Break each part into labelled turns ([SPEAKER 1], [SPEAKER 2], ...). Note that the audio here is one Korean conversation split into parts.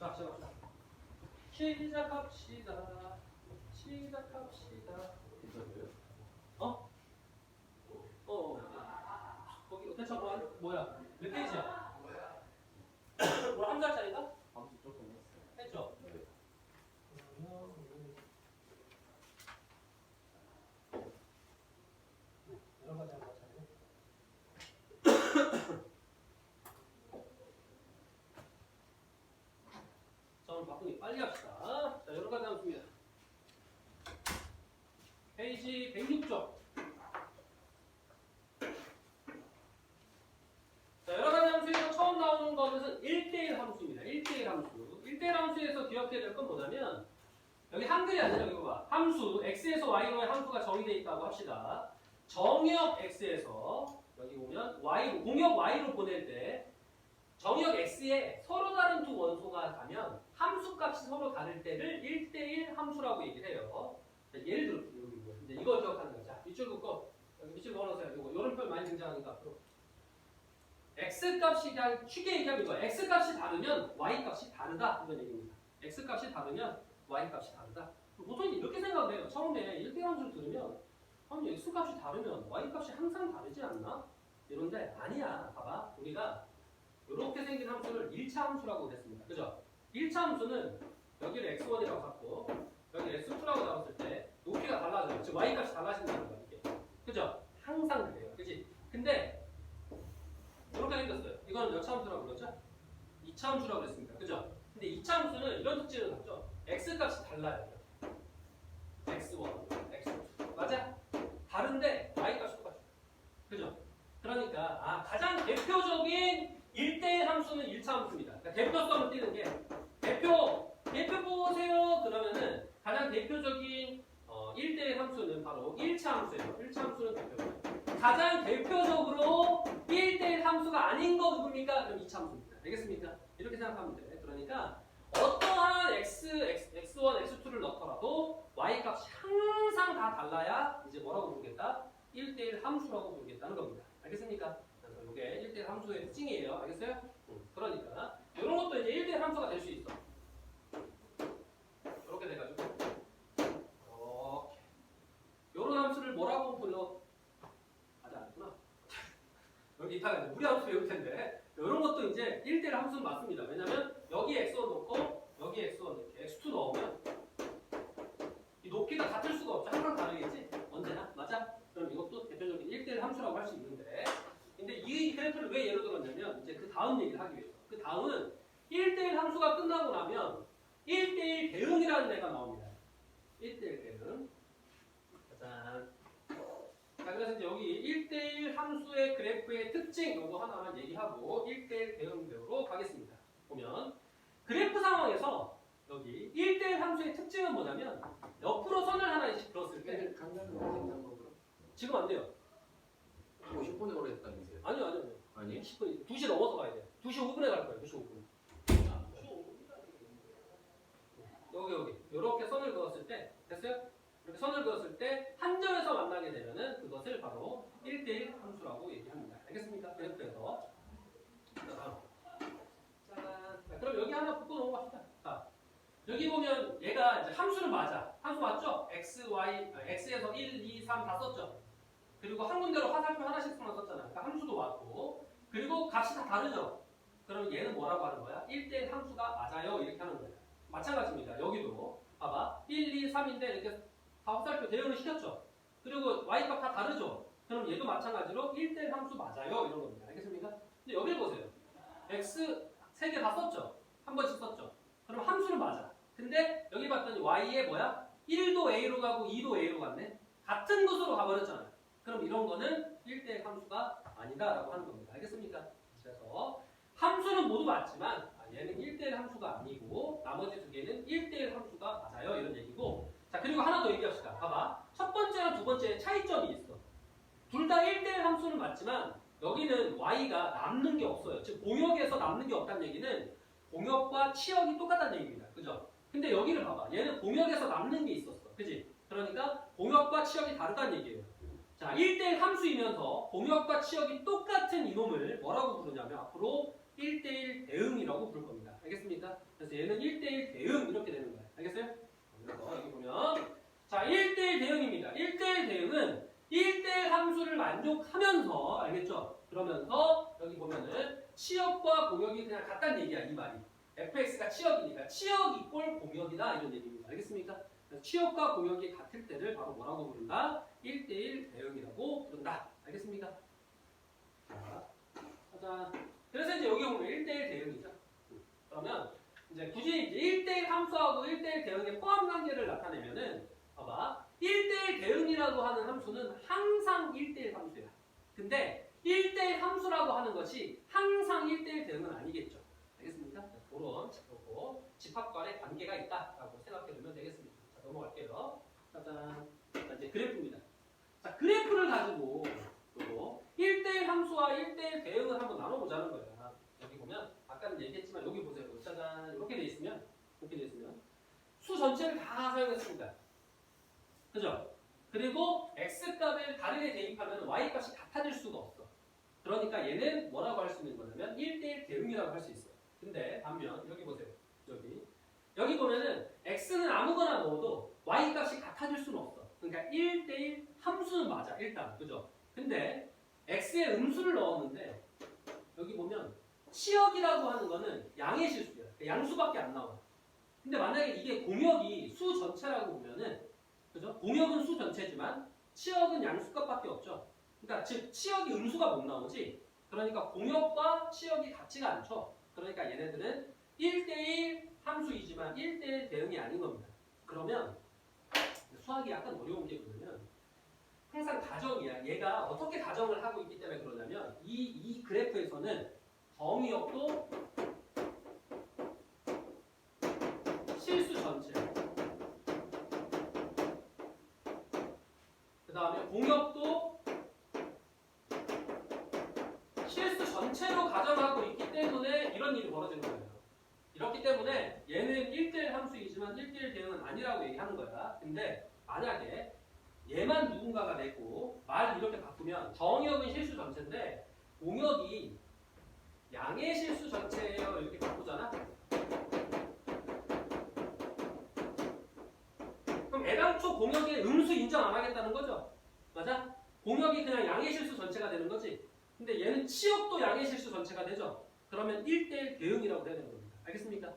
[SPEAKER 1] 자, 시작합시다. 시작합시다.
[SPEAKER 2] 괜찮아요?
[SPEAKER 1] 어? 거기 대체 뭐야? 몇 페이지야? 뭐 한 달짜리가?
[SPEAKER 2] 함수 조금 했어요.
[SPEAKER 1] 했죠?
[SPEAKER 2] 네.
[SPEAKER 1] 여러 가지 한번 차례. 자, 오늘 바꾸니 빨리 합시다. 자, 여러 가지 함수입니다. 페이지 106쪽. 자, 여러 가지 함수에서 처음 나오는 것은 1대1 함수입니다. 1대1 함수. 1대1 함수에서 기억해야 될 건 뭐냐면, 여기 한글이 아니라 여기 봐. 함수, x에서 y로의 함수가 정의되어 있다고 합시다. 정역 x에서, 여기 보면 y로, 공역 y로 보낼 때, 정역 x에 서로 다른 두 원소가 가면 함수 값이 서로 다를 때를 1대1 함수라고 얘기를 해요. 자, 예를 들어, 이제 이거 기억하는 거죠. 자, 밑줄 긋고, 여기 밑줄 걸어서요. 이런 표현 많이 등장하니까 앞으로. x 값이 그냥 쉽게 얘기하면 이거 x 값이 다르면 y 값이 다르다 이런 얘기입니다. x 값이 다르면 y 값이 다르다. 보통 이렇게 생각해요. 처음에 1대1 함수를 들으면 아니 x 값이 다르면 y 값이 항상 다르지 않나? 이런데 아니야. 봐봐. 우리가 이렇게 생긴 함수를 1차 함수라고 그랬습니다. 그죠? 1차 함수는 여기를 x1이라고 갖고 여기를 x2라고 잡았을 때 높이가 달라져요. 즉 y 값이 달라진다는 거야. 이게. 그죠? 항상 그래요. 그지? 근데 이렇게 생겼어요. 이거는 몇 차 함수라고 그랬죠? 2차 함수라고 그랬습니다. 그죠? 근데 2차 함수는 이런 특징을 갖죠. x 값이 달라요. x1, x2. 맞아? 다른데 y 값이 똑같죠. 그죠? 그러니까 가장 대표적인 1대1 함수는 1차 함수입니다. 그러니까 대표성을 띄는 게 대표 보세요. 그러면은 가장 대표적인 1대1 함수는 바로 1차 함수예요. 1차 함수는 대표적이에요. 가장 대표적으로 1대1 함수가 아닌 거 누굽니까? 그럼 2차 함수입니다. 알겠습니까? 이렇게 생각하면 돼. 그러니까 어떠한 x1, x2를 넣더라도 y 값이 항상 다 달라야 이제 뭐라고 부르겠다? 1대1 함수라고 부르겠다는 겁니다. 알겠습니까? 그래서 이게 1대1 함수의 특징이에요. 알겠어요? 그러니까 이런 것도 이제 1대1 함수가 될 수 있어. 이렇게 돼가지고 이렇게 이런 함수를 뭐라고 불러? 아직 안 했구나. 여기 이따가 이제 무리 함수 배울 텐데 이런 것도 이제 1대1 함수는 맞습니다. 왜냐면 여기 x1 넣고 여기 x1 이렇게 x2 넣으면 이 높이가 같을 수가 없죠. 항상 다르겠지? 언제나? 맞아? 그럼 이것도 대표적인 1대1 함수라고 할 수 있는데 근데 이 그래프를 왜 예로 들었냐면 이제 그 다음 얘기를 하기 위해서 그 다음은 1대1 함수가 끝나고 나면 1대1 대응이라는 애가 나옵니다. 1대1 대응. 짜잔. 자, 그래서 이제 여기 1대1 함수의 그래프의 특징 요거 하나만 얘기하고 1대1 대응 배우러 가겠습니다. 보면 그래프 상황에서 여기 1대1 함수의 특징은 뭐냐면 옆으로 선을 하나씩 그었을 때
[SPEAKER 2] 강좌는 언제 방법으로?
[SPEAKER 1] 지금 안 돼요.
[SPEAKER 2] 50분에 오래 했다면서요?
[SPEAKER 1] 아니요.
[SPEAKER 2] 아니?
[SPEAKER 1] 10분, 2시 넘어서 가야 돼요. 2시 5분에 갈 거예요. 2시 5분. 여기. 이렇게 선을 그었을 때 됐어요? 이렇게 선을 그었을 때 한 점에서 만나게 되면은 그것을 바로 1대1 함수라고 얘기합니다. 알겠습니까? 그래프에서. 자, 그럼 여기 하나 붙고 넘어갑시다. 자, 여기 보면 얘가 이제 함수는 맞아. 함수 맞죠? x, y, x에서 1, 2, 3 다 썼죠? 그리고 한 군데로 화살표 하나씩만 썼잖아요. 그러니까 함수도 맞고 그리고 값이 다 다르죠? 그럼 얘는 뭐라고 하는 거야? 1대1 함수가 맞아요. 이렇게 하는 거예요. 마찬가지입니다. 여기도 봐봐. 1, 2, 3인데 이렇게 다 화살표 대응을 시켰죠? 그리고 y값 다 다르죠? 그럼 얘도 마찬가지로 1대1 함수 맞아요. 이런 겁니다. 알겠습니까? 근데 여기 보세요. x 3개 다 썼죠? 한 번씩 썼죠? 그럼 함수는 맞아. 근데 여기 봤더니 y에 뭐야? 1도 a로 가고 2도 a로 갔네? 같은 곳으로 가버렸잖아요. 그럼 이런 거는 1대1 함수가 아니다라고 하는 겁니다. 알겠습니까? 그래서 함수는 모두 맞지만 얘는 1대1 함수가 아니고 나머지 두 개는 1대1 함수가 맞아요. 이런 얘기고 자 그리고 하나 더 얘기합시다. 봐봐. 첫 번째랑 두 번째에 차이점이 있어. 둘 다 1대1 함수는 맞지만 여기는 y가 남는 게 없어요. 즉 공역에서 남는 게 없다는 얘기는 공역과 치역이 똑같다는 얘기입니다. 그죠? 근데 여기를 봐봐. 얘는 공역에서 남는 게 있었어. 그지? 그러니까 공역과 치역이 다르다는 얘기예요. 자, 1대1 함수이면서 공역과 치역이 똑같은 이놈을 뭐라고 부르냐면 앞으로 1대1 대응이라고 부를 겁니다. 알겠습니까? 그래서 그래서 얘는 1대1 대응 이렇게 되는 거야. 알겠어요? 그래서 여기 보면 자 1대1 대응입니다. 1대1 대응은 1대1 함수를 만족하면서 알겠죠? 그러면서 여기 보면은 치역과 공역이 그냥 같다는 얘기야 이 말이. fx가 치역이니까 치역 이꼴 공역이다 이런 얘기입니다. 알겠습니까? 그래서 치역과 공역이 같을 때를 바로 뭐라고 부른다? 1대1 대응이라고 부른다. 알겠습니까? 자, 그래서 이제 여기 보면 1대1 대응이죠. 그러면 이제 굳이 이제 1대1 함수하고 1대1 대응의 포함 관계를 나타내면은 봐봐. 1대1 대응이라고 하는 함수는 항상 1대1 함수야. 근데 1대1 함수라고 하는 것이 항상 1대1 대응은 아니겠죠. 알겠습니까? 그런 집합 간의 관계가 있다라고 생각해 두면 되겠습니다. 자, 넘어갈게요. 짜잔. 자, 이제 그래프입니다. 자, 그래프를 가지고 또 1대1 함수와 1대1 대응을 한번 나눠보자는 거야. 여기 보면 아까는 얘기했지만 여기 보세요. 짜잔. 이렇게 돼 있으면 수 전체를 다 사용했습니다. 그죠? 그리고 x값을 다르게 대입하면 y값이 같아질 수가 없어. 그러니까 얘는 뭐라고 할 수 있는 거냐면 1대1 대응이라고 할 수 있어요. 근데 반면 여기 보세요. 여기 보면은 x는 아무거나 넣어도 y값이 같아질 수는 없어. 그러니까 1대1 함수는 맞아 일단. 그죠? 근데 x에 음수를 넣었는데 여기 보면 치역이라고 하는 거는 양의 실수야. 양수밖에 안 나와. 근데 만약에 이게 공역이 수 전체라고 보면은 그죠? 공역은 수 전체지만 치역은 양수값밖에 없죠. 그러니까 즉 치역이 음수가 못 나오지. 그러니까 공역과 치역이 같지가 않죠. 그러니까 얘네들은 1대1 함수이지만 1대1 대응이 아닌 겁니다. 그러면 수학이 약간 어려운 게 뭐냐면 항상 가정이야. 얘가 어떻게 가정을 하고 있기 때문에 그러냐면 이 그래프에서는 정의역도 실수 전체 그 다음에 공역도 실수 전체로 가정하고 있기 때문에 이런 일이 벌어지는 거예요. 이렇기 때문에 얘는 1대1 함수이지만 1대1 대응은 아니라고 얘기하는 거야. 근데 만약에 얘만 누군가가 내고 말 이렇게 바꾸면 정역은 실수 전체인데 공역이 양의 실수 전체예요. 이렇게 바꾸잖아. 그럼 애당초 공역의 음수 인정 안 하겠다는 거죠. 맞아? 공역이 그냥 양의 실수 전체가 되는 거지. 근데 얘는 치역도 양의 실수 전체가 되죠. 그러면 1대1 대응이라고 해야 되는 겁니다. 알겠습니까?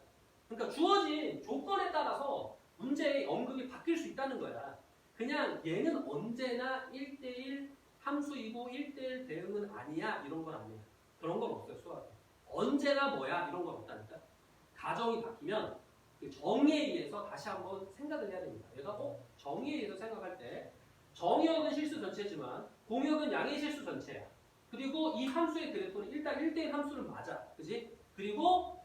[SPEAKER 1] 그러니까 주어진 조건에 따라서 문제의 언급이 바뀔 수 있다는 거야. 그냥 얘는 언제나 1대1 함수이고 1대1 대응은 아니야 이런 건 아니야. 그런 건 없어요 수학에. 언제나 뭐야 이런 건 없다니까. 가정이 바뀌면 그 정의에 의해서 다시 한번 생각을 해야 됩니다. 얘가 정의에 의해서 생각할 때 정의역은 실수 전체지만 공역은 양의 실수 전체야. 그리고 이 함수의 그래프는 일단 1대1 함수는 맞아. 그지? 그리고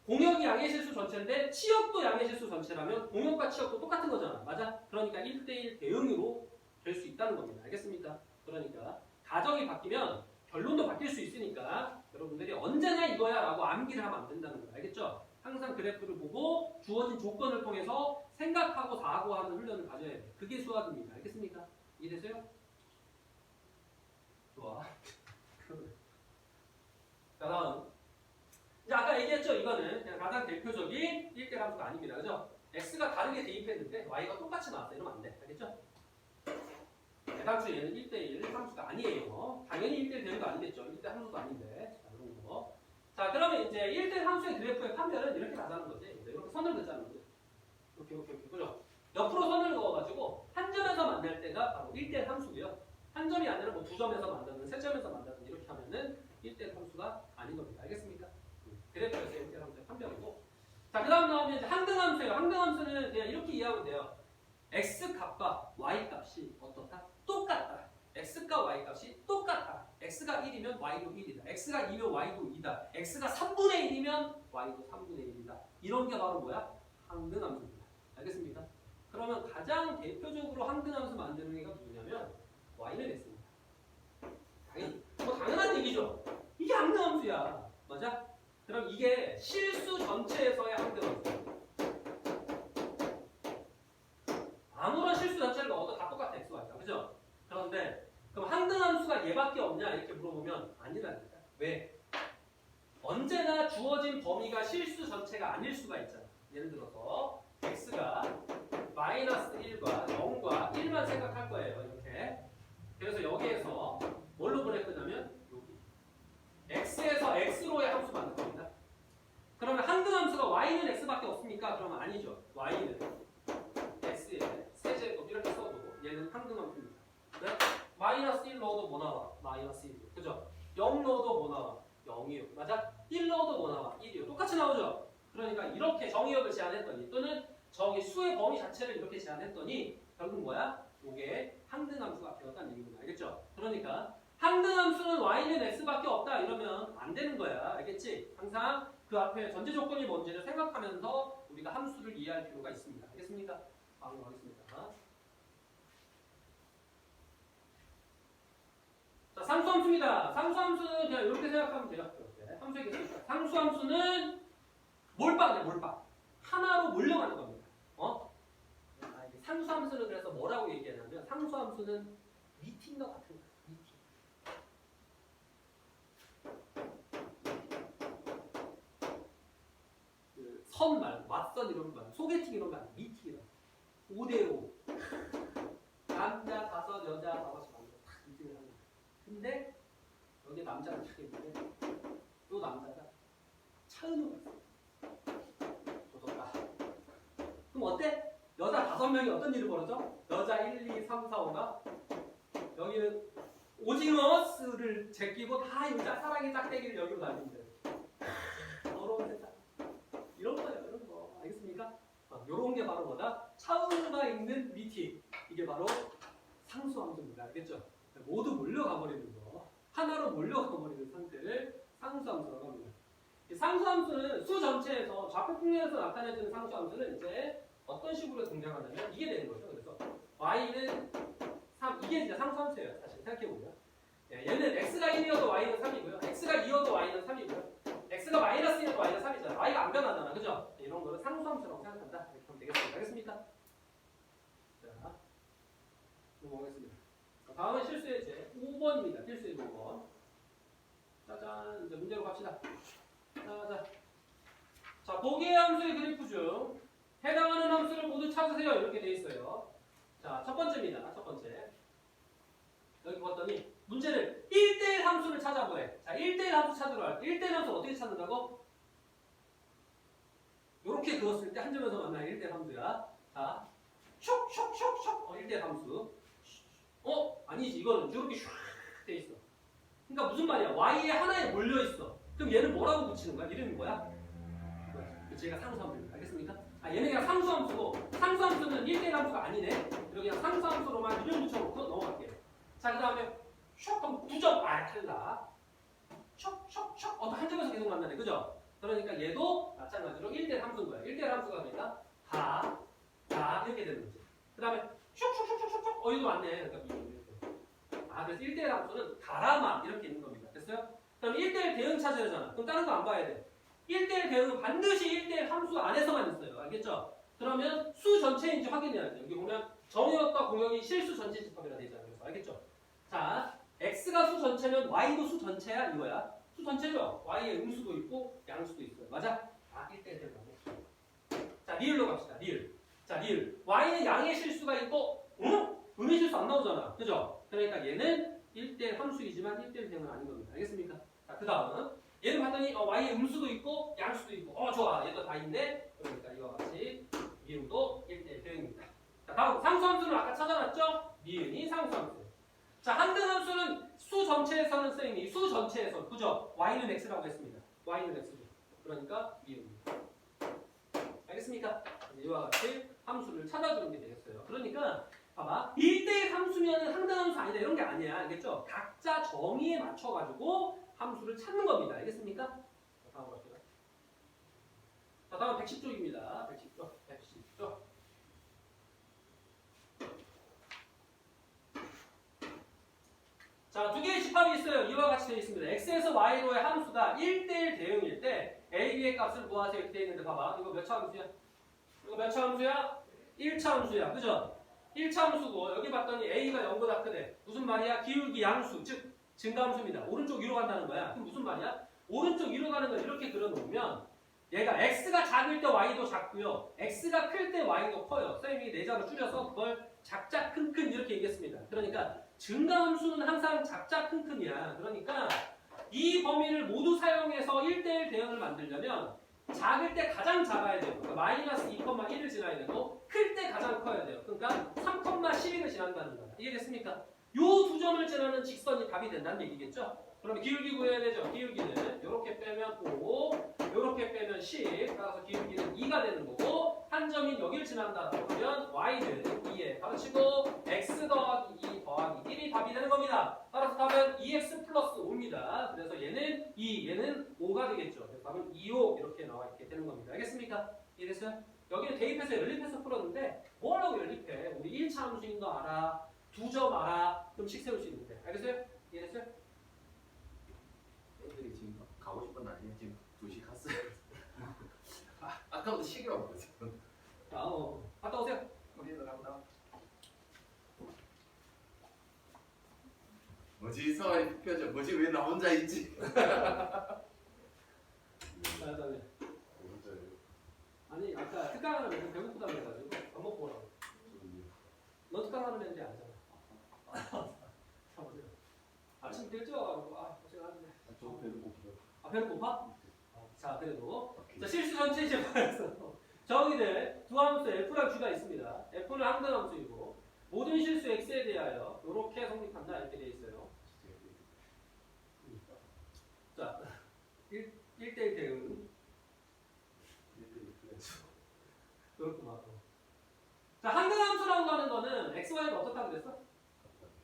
[SPEAKER 1] 공역이 양의 실수 전체인데 치역도 양의 실수 전체라면 공역과 치역도 똑같은 거잖아. 맞아? 그러니까 1대1 대응으로 될 수 있다는 겁니다. 알겠습니까? 그러니까 가정이 바뀌면 결론도 바뀔 수 있으니까 여러분들이 언제나 이거야 라고 암기를 하면 안 된다는 거예요. 알겠죠? 항상 그래프를 보고 주어진 조건을 통해서 생각하고 사고하는 훈련을 가져야 돼요. 그게 수학입니다. 알겠습니까? 이해되세요? 좋아. 자, 다음. 이제 아까 얘기했죠? 이거는 그냥 가장 대표적인 1대1 함수가 아닙니다. 그죠? x가 다르게 대입했는데 y가 똑같이 나왔어. 이러면 안 돼. 알겠죠? 애당초 얘는 1대1 함수가 아니에요. 당연히 1대1 되는 거 아니겠죠? 1대1 함수도 아닌데. 자, 이런 거. 자, 그러면 이제 1대1 함수의 그래프의 판별은 이렇게 가자는 거지. 이렇게 선을 긋자는 거지. 이렇게. 그죠? 옆으로 선을 그어가지고 한 점에서 만날 때가 바로 1대1 함수고요. 한 점이 아니라 뭐 두 점에서 만나든 세 점에서 만나든 이렇게 하면은 1대1 함수가 아닌 겁니다. 알겠습니까? 그래프에서 1대1 함수의 판별이고. 자, 그 다음 나오면 이제 항등함수예요. 항등함수는 그냥 이렇게 이해하면 돼요. x값과 y값이 어떻다? 똑같다. x과 y값이 똑같다. x가 1이면 y도 1이다. x가 2면 y도 2다. x가 3분의 1이면 y도 3분의 1이다. 이런 게 바로 뭐야? 항등함수입니다. 알겠습니까? 그러면 가장 대표적으로 항등함수 만드는 애가 누구냐면 y는 x입니다. 당연한 얘기죠. 이게 항등함수야. 맞아? 그럼 이게 실수 전체에서의 항등함수. 아무런 실수 전체를 넣어도 다 똑같아 x, y가. 그죠? 그런데 그럼 항등함수가 얘밖에 없냐 이렇게 물어보면 아니라니까. 왜? 언제나 주어진 범위가 얘가 실수 전체가 아닐 수가 있잖아. 예를 들어서 x가 마이너스 1과 0과 1만 생각할 거예요. 이렇게. 그래서 여기에서 뭘로 보낼 거냐면 여기 x에서 x로의 함수 만들 겁니다. 그러면 항등함수가 y는 x밖에 없습니까? 그러면 아니죠. y는 x의 세제곱 이렇게 써도 얘는 항등함수입니다. 네? 마이너스 1 넣어도 뭐 나와? 마이너스 1이요. 그죠? 0 넣어도 뭐 나와? 0이요. 맞아? 1 넣어도 뭐 나와? 1이요. 똑같이 나오죠? 그러니까 이렇게 정의역을 제한했더니 또는 수의 범위 자체를 이렇게 제한했더니 결국 뭐야? 이게 항등함수가 되었다는 얘기구나. 알겠죠? 그러니까 항등함수는 y는 x밖에 없다 이러면 안 되는 거야. 알겠지? 항상 그 앞에 전제 조건이 뭔지를 생각하면서 우리가 함수를 이해할 필요가 있습니다. 알겠습니까? 바로 가겠습니다. 자, 상수함수입니다. 상수함수는 그냥 이렇게 생각하면 돼요. 이렇게. 함수의 개수니까. 상수함수는 몰빵이야, 몰빵. 하나로 몰려가는 겁니다. 이게 상수함수는 그래서 뭐라고 얘기하냐면 상수함수는 미팅과 같은 거야. 미팅. 그 선 말고 맞선 이런 거 말고 소개팅 이런 거 아니야. 미팅이라고. 5대5. 남자 5, 여자 5씩 만들어 탁 미팅을 하는 거야. 근데 여기 남자가 탁 있는데 요 남자가 차은우가 있어. 조졌다. 그럼 어때? 여자 5명이 어떤 일을 벌어져? 여자 1, 2, 3, 4, 5가 여기는 오징어 스를 제끼고 다 여자 사랑의 짝대기를 여기로 날린대. 더러운 세상. 이런 거예요, 이런 거. 알겠습니까? 요런 게 바로 뭐다? 차은우가 있는 미팅. 이게 바로 상수함수입니다. 알겠죠? 모두 몰려가 버리는 거. 하나로 몰려가 버리는 상태를 상수함수라고 합니다. 이 상수함수는 수 전체에서 좌표 평면에서 나타내주는 상수함수는 이제 어떤 식으로 등장하냐면 이게 되는 거죠. 그래서 y는 3, 이게 진짜 상수함수예요. 사실 생각해보면. 얘는 x가 1이어도 y는 3이고요. x가 2여도 y는 3이고요. x가 마이너스 1이어도 y는 3이잖아. y가 안 변하잖아. 그죠? 이런 거를 상수함수라고 생각한다. 이렇게 하면 되겠습니다. 알겠습니까? 자, 넘어가겠습니다. 다음은 실수의 예제 5번입니다. 실수의 5번. 짜잔. 이제 문제로 갑시다. 자, 보기의 함수의 그래프 중 해당하는 함수를 모두 찾으세요. 이렇게 돼 있어요. 자, 첫 번째입니다. 첫 번째. 여기 봤더니 문제를 1대1 함수를 찾아보래. 자, 1대1 함수 찾으러 할 때 1대1 함수 어떻게 찾는다고? 이렇게 그었을 때 한 점에서 만나는 1대1 함수야. 자, 슉슉슉슉 1대1 함수. 아니지. 이거는 이렇게 슉 돼 있어. 그러니까 무슨 말이야? y에 하나에 몰려 있어. 그럼 얘는 뭐라고 붙이는 거야? 이름이 뭐야? 그치, 얘가 상수함수입니다. 알겠습니다? 얘는 그냥 상수함수고 상수함수는 1대1 함수가 아니네. 그리고 그냥 상수함수로만 이름 붙여놓고 넘어갈게요. 자, 그 다음에 슉 하면 9점. 탈락. 슉슉슉 한 점에서 계속 만나네. 그죠? 그러니까 얘도 마찬가지로 1대1 함수인 거야. 1대1 함수가 그러니까 다 이렇게 되는 거지. 그 다음에 슉슉슉슉슉 여기도 왔네. 그러니까 그래서 1대1 함수는 다라만 이렇게 있는 겁니다. 됐어요? 그럼 1대1 대응 찾아야 되잖아. 그럼 다른 거 안 봐야 돼. 1대1 대응은 반드시 1대1 함수 안에서만 있어요. 알겠죠? 그러면 수 전체인지 확인해야 돼요. 여기 보면 정의역과 공역이 실수 전체 집합이라 되어 있잖아요. 그래서 알겠죠? 자, x가 수 전체면 y도 수 전체야 이거야. 수 전체죠? y에 음수도 있고 양수도 있어요. 맞아? 1대1 대응하고. 자, 리을로 갑시다. 리을. 자, 리을. y는 양의 실수가 있고 음의 실수 안 나오잖아. 그죠? 그러니까 얘는 1대1 함수이지만 1대1 대응은 아닌 겁니다. 알겠습니까? 자, 그 다음 얘는 봤더니 y의 음수도 있고 양수도 있고 좋아. 얘도 다 있네. 그러니까 이와 같이 미음도 1대1 대응입니다. 자, 다음 상수함수는 아까 찾아놨죠? 미음이 상수함수. 자, 항등함수는 수 전체에서는 선생님이 수 전체에서 그죠? y는 x라고 했습니다. y는 x죠. 그러니까 미음입니다. 알겠습니까? 이와 같이 함수를 찾아주는 게 되겠어요. 그러니까 봐봐. 1대1 함수면 항등함수 아니다 이런 게 아니야. 알겠죠? 각자 정의에 맞춰가지고 함수를 찾는 겁니다. 알겠습니까? 자, 다음 갈게요. 자, 다음 110쪽입니다. 110쪽. 자, 두 개의 집합이 있어요. 이와 같이 되어 있습니다. x에서 y로의 함수가 1대1 대응일 때 a, b의 값을 구하세요. 이렇게 되어 있는데 봐봐. 이거 몇 차 함수야? 이거 몇 차 함수야? 1차 함수야. 그죠? 1차 함수고 여기 봤더니 a가 0보다 크대. 무슨 말이야? 기울기 양수, 즉 증가함수입니다. 오른쪽 위로 간다는 거야. 그럼 무슨 말이야? 오른쪽 위로 가는 걸 이렇게 그려놓으면 얘가 x가 작을 때 y도 작고요. x가 클 때 y도 커요. 선생님이 내자로 줄여서 그걸 작작 큰큰 이렇게 얘기했습니다. 그러니까 증가함수는 항상 작작 큰큰이야. 그러니까 이 범위를 모두 사용해서 1대1 대응을 만들려면 작을 때 가장 작아야 돼요. 그러니까 마이너스 2,1을 지나야 되고 클 때 가장 커야 돼요. 그러니까 3,11을 지난다는 거야. 이해됐습니까? 요 두 점을 지나는 직선이 답이 된다는 얘기겠죠? 그러면 기울기 구해야 되죠. 기울기는 이렇게 빼면 5, 이렇게 빼면 10, 따라서 기울기는 2가 되는 거고 한 점이 여기를 지난다라고 하면 y는 2에 가르치고 x 더하기 2 더하기 1이 답이 되는 겁니다. 따라서 답은 2x 플러스 5입니다. 그래서 얘는 2, 얘는 5가 되겠죠. 그래서 답은 2, 5 이렇게 나와 있게 되는 겁니다. 알겠습니까? 이해됐어요? 여기는 대입해서 연립해서 풀었는데 뭐라고 연립해? 우리 1차 함수인 거 알아. 2점 알아. 그럼 식 세울 수 있는데. 알겠어요? 이해됐어요?
[SPEAKER 2] 애들이 지금 가고 싶은 나이에 지금 2시 갔어요. 아까부터 시계가 없어요.
[SPEAKER 1] 갔다 오세요.
[SPEAKER 2] 우리도 간다. 뭐지 서아이 표정 뭐지 왜 나 혼자 있지?
[SPEAKER 1] 아니 아까 특강하는 애들 배고프다고 해가지고 밥 먹고 오라고. 너 특강하는 애인데 알잖아. 가보세요. 아침 일찍 와가지고 고생하는데.
[SPEAKER 2] 저 배고파요.
[SPEAKER 1] 배는 고파? 자 그래도 자 실수 전체 제곱에서 정의될 두 함수 f랑 g가 있습니다. f는 항등함수이고 모든 실수 x에 대하여 이렇게 성립한다 이렇게 돼 있어요. 자 1대1 대응 그렇구나. 자 항등함수라고 하는 거는 x, y가 어떻다고 그랬어?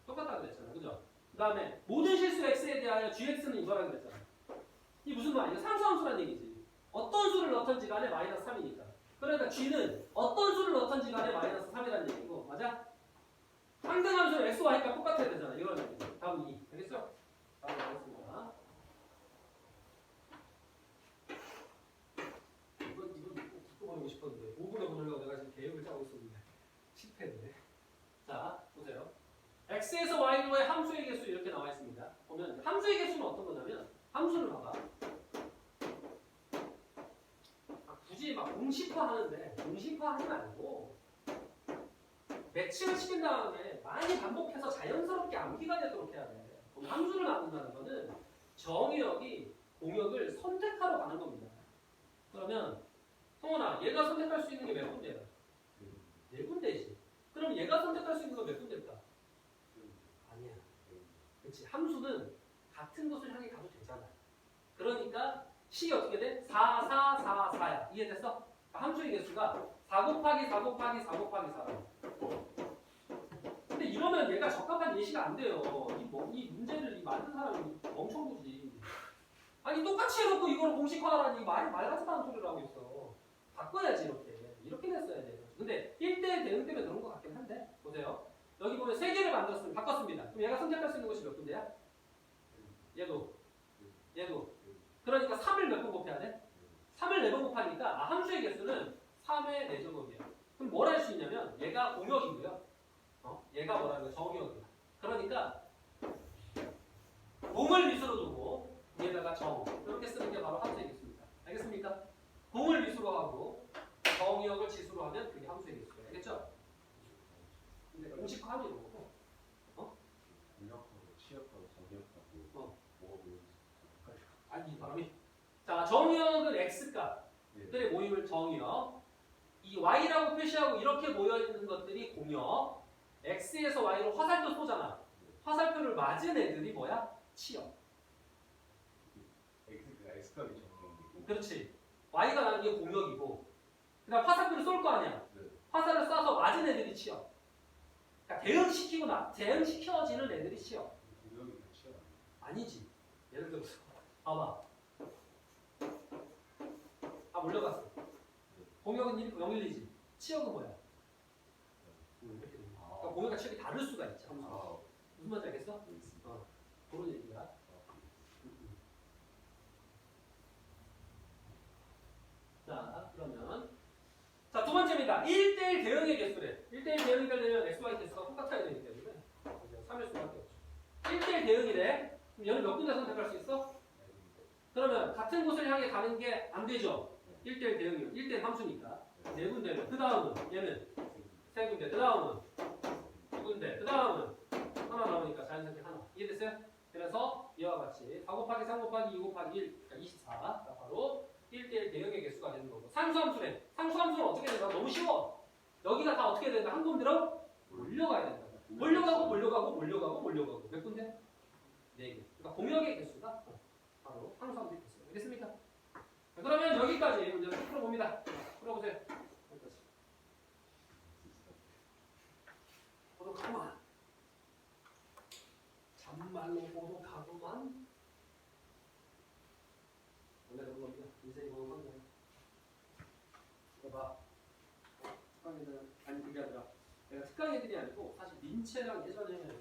[SPEAKER 1] 똑같다고 그랬잖아. 그죠? 그 다음에 모든 실수 x에 대하여 gx는 이거라고 그랬잖아. 이 무슨 말이야? 상수함수란 얘기지. 어떤 수를 넣던지 간에 마이너스 3이니까. 그러니까 g는 어떤 수를 넣던지 간에 마이너스 3이라는 얘기고 맞아? 항등함수는 x, y가 똑같아야 되잖아. 이런 얘기. 다음 2. 알겠어? 다음 하겠습니다. 이거 듣고 보내고 싶었는데 5분에 보내려고 내가 지금 계획을 짜고 있었는데 실패했네. 자, 보세요. x에서 y로의 함수의 개수 이렇게 나와 있습니다. 보면 함수의 개수는 어떤 거냐면 함수를 봐봐. 굳이 막 공식화하는데 공식화하지 말고 매칭을 시킨 다음에 많이 반복해서 자연스럽게 암기가 되도록 해야 돼. 그럼 함수를 만든다는 거는 정의역이 공역을 선택하러 가는 겁니다. 그러면 성원아, 얘가 선택할 수 있는 게 몇 군데야? 네 군데지. 그럼 얘가 선택할 수 있는 건 몇 군데일까? 아니야. 그렇지. 함수는 같은 곳을 향해 가도 되잖아. 그러니까 식이 어떻게 돼? 4, 4, 4, 4야. 이해됐어? 함수의 개수가 4 곱하기 4 곱하기 4 곱하기 4야. 근데 이러면 얘가 적합한 예시가 안 돼요. 이 문제를 만든 사람이 엄청 보지. 아니 똑같이 해놓고 이걸 공식화하라니 말 같지도 않은 소리를 하고 있어. 바꿔야지 이렇게 냈어야 돼. 근데 1대1 대응 때문에 그런 것 같긴 한데 보세요. 여기 보면 3개를 만들었습니다. 바꿨습니다. 그럼 얘가 선택할 수 있는 것이 몇 군데야? 얘도. 그러니까 3을 몇 번 곱해야 돼? 3을 4번 곱하니까 함수의 개수는 3의 4제곱이야. 그럼 뭘 할 수 있냐면 얘가 공역이고요. 얘가 뭐라는 거야? 정역이야. 그러니까 공을 위수로 두고 위에다가 정 이렇게 쓰는 게 바로 함수의 개수입니다. 알겠습니까? 공을 위수로 하고 정역을 지수로 하면 그게 함수의 개수예요. 알겠죠? 근데 공식화하면 이런 거고.
[SPEAKER 2] 공역하고 취역하고 정역하고 뭐가 보이지?
[SPEAKER 1] 아니 이 바람이. 자 정역은 x값들의 모임을 정역. 이 y라고 표시하고 이렇게 모여 있는 것들이 공역. x에서 y로 화살표 쏘잖아. 화살표를 맞은 애들이 뭐야? 치역.
[SPEAKER 2] x값이 정역이고.
[SPEAKER 1] 그렇지. y가 나는 게 공역이고. 그다음 화살표를 쏠 거 아니야. 화살을 쏴서 맞은 애들이 치역. 그러니까 대응시켜지는 애들이 치역.
[SPEAKER 2] 공역이 치역
[SPEAKER 1] 아니지. 예를 들어서 봐봐. 몰려갔어. 공역은 012지. 치역은 뭐야? 이렇게 되는 거야. 그러니까 공역과 치역이 다를 수가 있지. 무슨 말인지 알겠어? 그런 얘기야. 자, 그러면 자, 두 번째입니다. 1대1 대응의 개수래. 1대1 대응이 되려면 XY 개수가 똑같아야 되기 때문에 3일 수밖에 없죠. 1대1 대응이래. 그럼 얘는 몇 군데 선택할 수 있어? 그러면 같은 곳을 향해 가는 게 안 되죠. 1대1 대응이요. 1대1 함수니까. 네 군데는. 그 다음은 얘는 세 군데. 그 다음은 두 군데. 그 다음은 하나 나오니까 자연스럽게 하나. 이해됐어요? 그래서 이와 같이 4 곱하기 3 곱하기 2 곱하기 1, 그러니까 24가 바로 1대1 대응의 개수가 되는 거고. 상수함수네. 상수함수는 어떻게 되나? 너무 쉬워. 여기가 다 어떻게 된다? 한 군데로 몰려가야 된다. 몰려가고. 몇 군데? 4개. 그러니까 공역의 개수가 바로 상수함수의 개수가 되겠습니까? 자, 그러면 여기까지 문제 풀어봅니다. 풀어보세요. 여기까지. 고독하구만. 참말로 고독하구만. 원래 그런 겁니다. 인생이 고독한 거예요. 이거 봐. 특강애들, 아니 그게 아니라 내가 특강애들이 아니고 사실 민채랑 예전에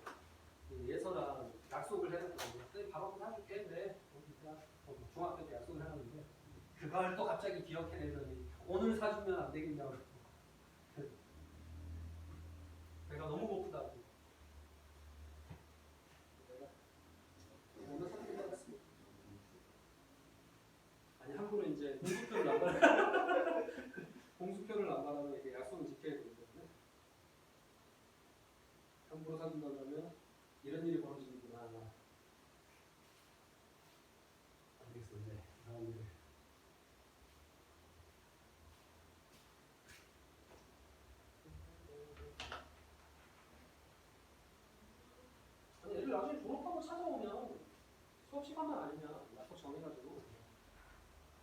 [SPEAKER 1] 예서랑 약속을 해놨거든요. 선생님 밥 한번 사줄게. 그래. 중학교 때 약속을 해놨는데 그걸 또 갑자기 기억해내더니 오늘 사주면 안 되겠냐고. 내가 너무 고프다고. 내가 오늘 사주면 하겠습니다. 아니 함부로 이제 공수표를 안 받아. 공수표를 안 받아도 이렇게 약속을 지켜야 되기 때문에 함부로 사준다 그러면 이런 일이 벌어지는구나. 안 되겠어 이제 이상한 일을. 아니 애들 나중에 졸업하고 찾아오면 수업 시간만 아니면 약속 정해가지고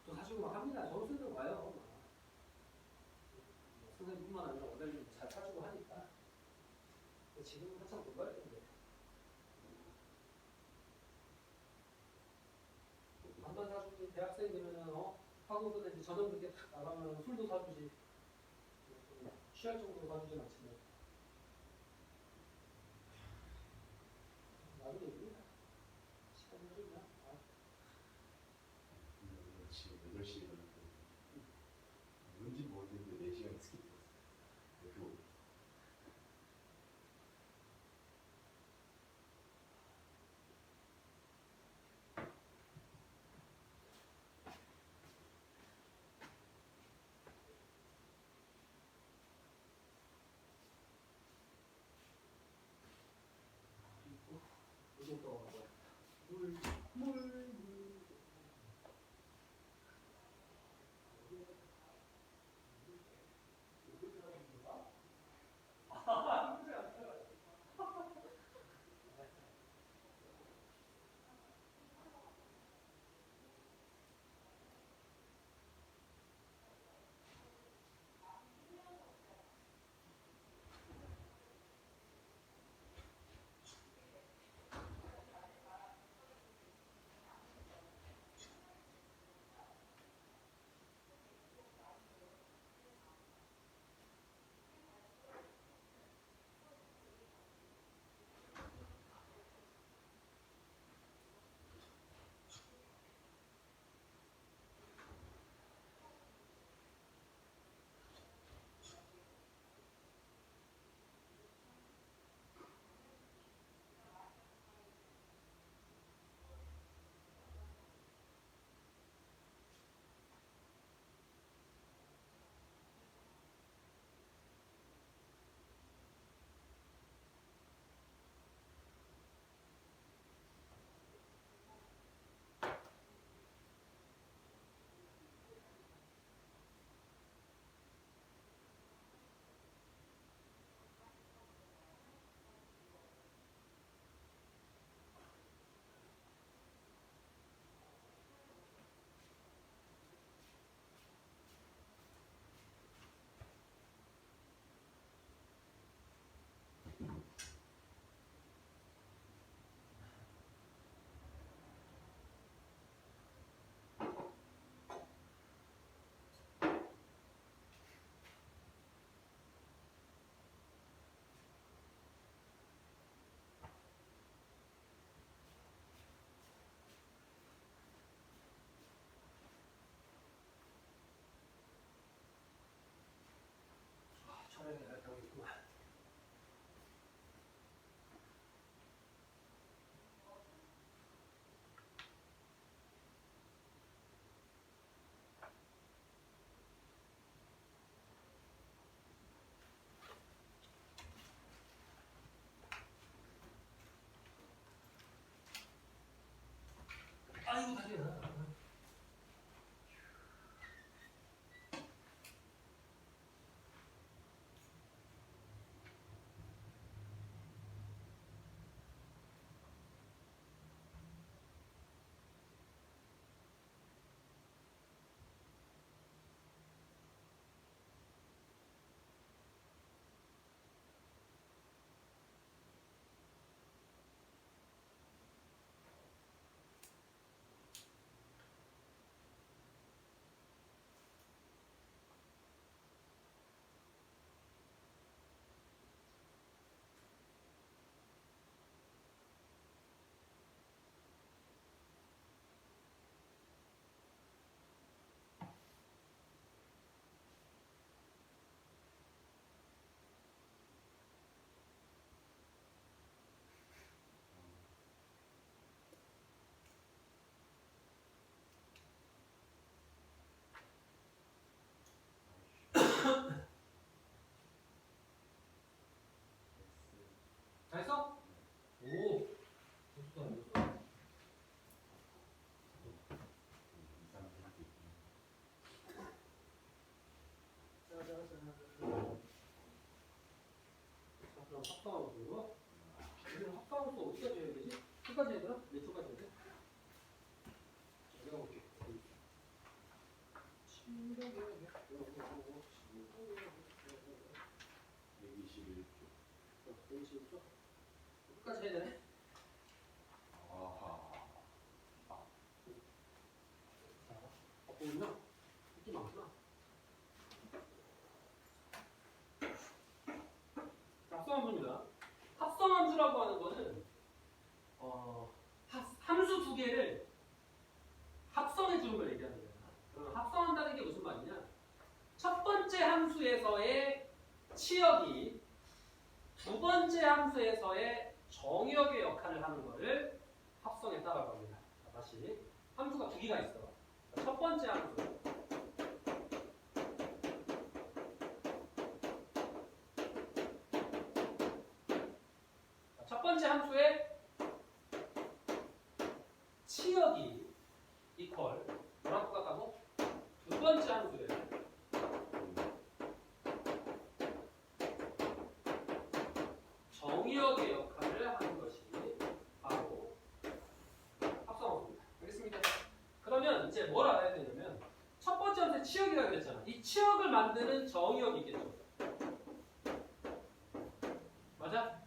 [SPEAKER 1] 또 사주고 막 합니다. 졸업생들 와요. 선생님뿐만 아니라 원래는 잘 사주고 하니까. 근데 지금은 한참 못 가야 되는데. 반반 사주지. 대학생 되면은 학원 끝에 저녁 늦게 탁 나가면 술도 사주지. 취할 정도로 사주진 않지만. 나중에 얘기해. 시간이 흐르냐?
[SPEAKER 2] 지금 8시에 일어났거든요. 뭔지 모르겠는데 4시간 스킵했어요. 그거
[SPEAKER 1] 이거 또 합성함수. 그럼 합성함수 어디까지 해야 되지? 끝까지 해야 되나? 몇 초까지 해야 돼? 내가 볼게.
[SPEAKER 2] 121조.
[SPEAKER 1] 끝까지 해야 되네?
[SPEAKER 2] 아하.
[SPEAKER 1] 자, 보면 이게 많구나. 합성함수입니다. 합성함수라고 하는 거는 함수 두 개를 합성해 주는 걸 얘기하는 거야. 그러면 합성한다는 게 무슨 말이냐? 첫 번째 함수에서의 치역이 두 번째 함수에서의 정역의 역할을 하는 것을 합성했다라고 합니다. 자, 다시 함수가 두 개가 있어. 자, 첫 번째 함수. 자, 첫 번째 함수의 치역이 이퀄 뭐랑 똑같다고? 두 번째 함수에 정역의 역할을 하는 것이 바로 합성함수입니다. 알겠습니까? 그러면 이제 뭘 알아야 되냐면 첫 번째 함수의 치역이라고 그랬잖아. 이 치역을 만드는 정역이 있겠죠. 맞아?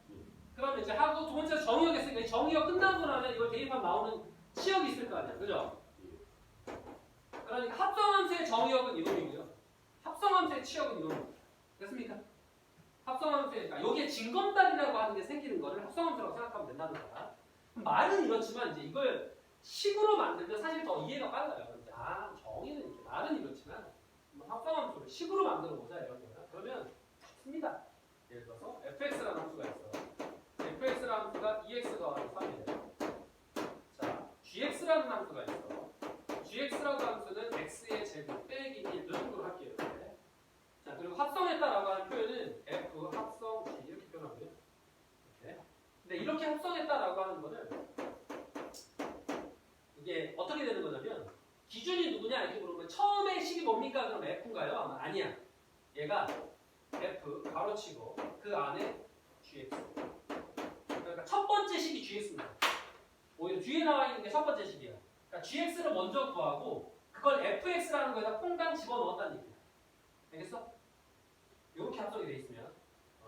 [SPEAKER 1] 그러면 이제 하고 두 번째 정역 했으니까 이 정역 끝나고 나면 이걸 대입하면 나오는 치역이 있을 거 아니야. 그죠? 그러니까 합성함수의 정역은 이놈이고요. 합성함수의 치역은 이놈입니다. 됐습니까? 합성함수의, 그러니까 여기에 징검다리라고 하는 게 생기는 거를 합성함수라고 생각하면 된다는 거야. 말은 이렇지만 이제 이걸 식으로 만들면 사실 더 이해가 빨라요. 이제 정의는 이렇게 말은 이렇지만 합성함수를 식으로 만들어 보자 이런 거야. 그러면 쉽습니다. 예를 들어서 fx라는 함수가 있어. fx라는 함수가 2x 더하기 3이에요. 자, gx라는 함수가 있어. gx라고 함수는 x의 제곱 빼기 1 이런 식으로 할게요. 이렇게. 자, 그리고 합성했다라고 하는 표현은 f 합성 g 이렇게 표현하고요. 이렇게. 근데 이렇게 합성했다라고 하는 거는 이게 어떻게 되는 거냐면 기준이 누구냐 이렇게 물으면 처음에 식이 뭡니까? 그럼 f인가요? 아마 아니야. 얘가 f 가로치고 그 안에 gx. 그러니까 첫 번째 식이 gx입니다. 오히려 뒤에 나와 있는 게 첫 번째 식이야. 그러니까 gx를 먼저 구하고 그걸 fx라는 거에다 퐁당 집어넣었다는 얘기야. 알겠어? 이렇게 합성이 돼 있으면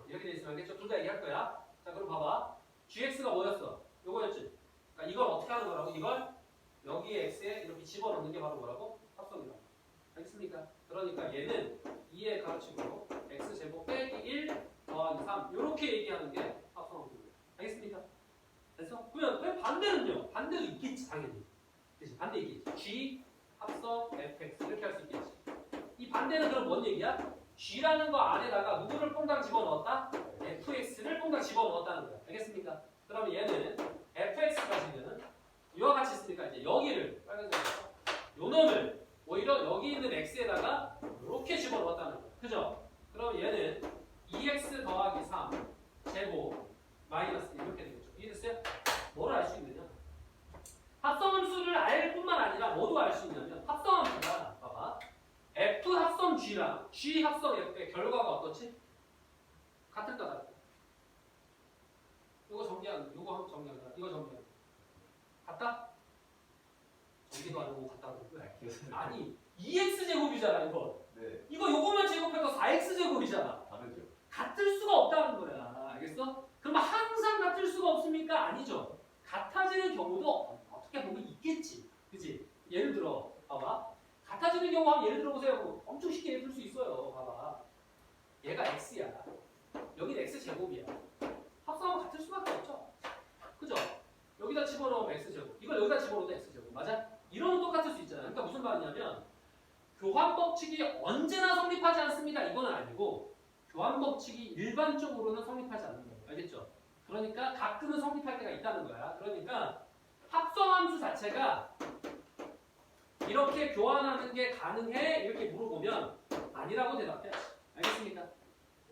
[SPEAKER 1] 이렇게 돼 있으면 알겠죠? 둘 다 얘기할 거야. 자, 그럼 봐봐. gx가 뭐였어? 요거였지? 그러니까 이걸 어떻게 하는 거라고? 이걸 여기에 x에 이렇게 집어넣는 게 바로 뭐라고? 합성이라고. 알겠습니까? 그러니까 얘는 2에 가로치고 x제곱 빼기 1 더하기 3 이렇게 얘기하는 게 합성함수입니다. 알겠습니까? 됐어? 그러면 왜 반대는요? 반대도 있겠지 당연히. 그치? 반대 있겠지. g 합성 fx 이렇게 할 수 있겠지. 이 반대는 그럼 뭔 얘기야? g라는 거 안에다가 누구를 퐁당 집어넣었다? fx를 퐁당 집어넣었다는 거야. 알겠습니까? 그러면 얘는 fx까지는 이와 같이 있으니까 이제 여기를 빨간색으로 요 놈을 오히려 여기 있는 x에다가 이렇게 집어넣었다는 거야. 그죠? 그럼 얘는 2x 더하기 3 제곱 마이너스 이렇게 되겠죠. 이해됐어요? 뭘 알 수 있느냐? 합성함수를 알 뿐만 아니라 뭐도 알 수 있냐면 합성함수가 봐봐. f 합성 g랑 g 합성 f의 결과가 어떻지? 같을까 다를까? 이거 정리하는 이거 한번 정리하는 이거 정리하는 같다? 정리도 안 하고 같다 그러는 아니 2x 제곱이잖아 이거.
[SPEAKER 2] 네.
[SPEAKER 1] 이거 요거만 제곱해서 4x 제곱이잖아.
[SPEAKER 2] 다르죠.
[SPEAKER 1] 같을 수가 없다는 거야. 알겠어? 그러면 항상 같을 수가 없습니까? 아니죠. 같아지는 경우도 어떻게 보면 있겠지. 그치? 예를 들어 봐봐. 같아지는 경우 하면 예를 들어 보세요. 뭐 엄청 쉽게 풀 수 있어요. 봐봐. 얘가 x야. 여기는 x 제곱이야. 합성하면 같을 수밖에 없죠. 그죠? 여기다 집어넣으면 x 제곱. 이걸 여기다 집어넣어도 x 제곱. 맞아? 이러면 똑같을 수 있잖아. 그러니까 무슨 말이냐면 교환 법칙이 언제나 성립하지 않습니다. 이거는 아니고 교환 법칙이 일반적으로는 성립하지 않는 거예요. 알겠죠? 그러니까 가끔은 성립할 때가 있다는 거야. 그러니까 합성함수 자체가 이렇게 교환하는 게 가능해? 이렇게 물어보면 아니라고 대답해야지. 알겠습니까?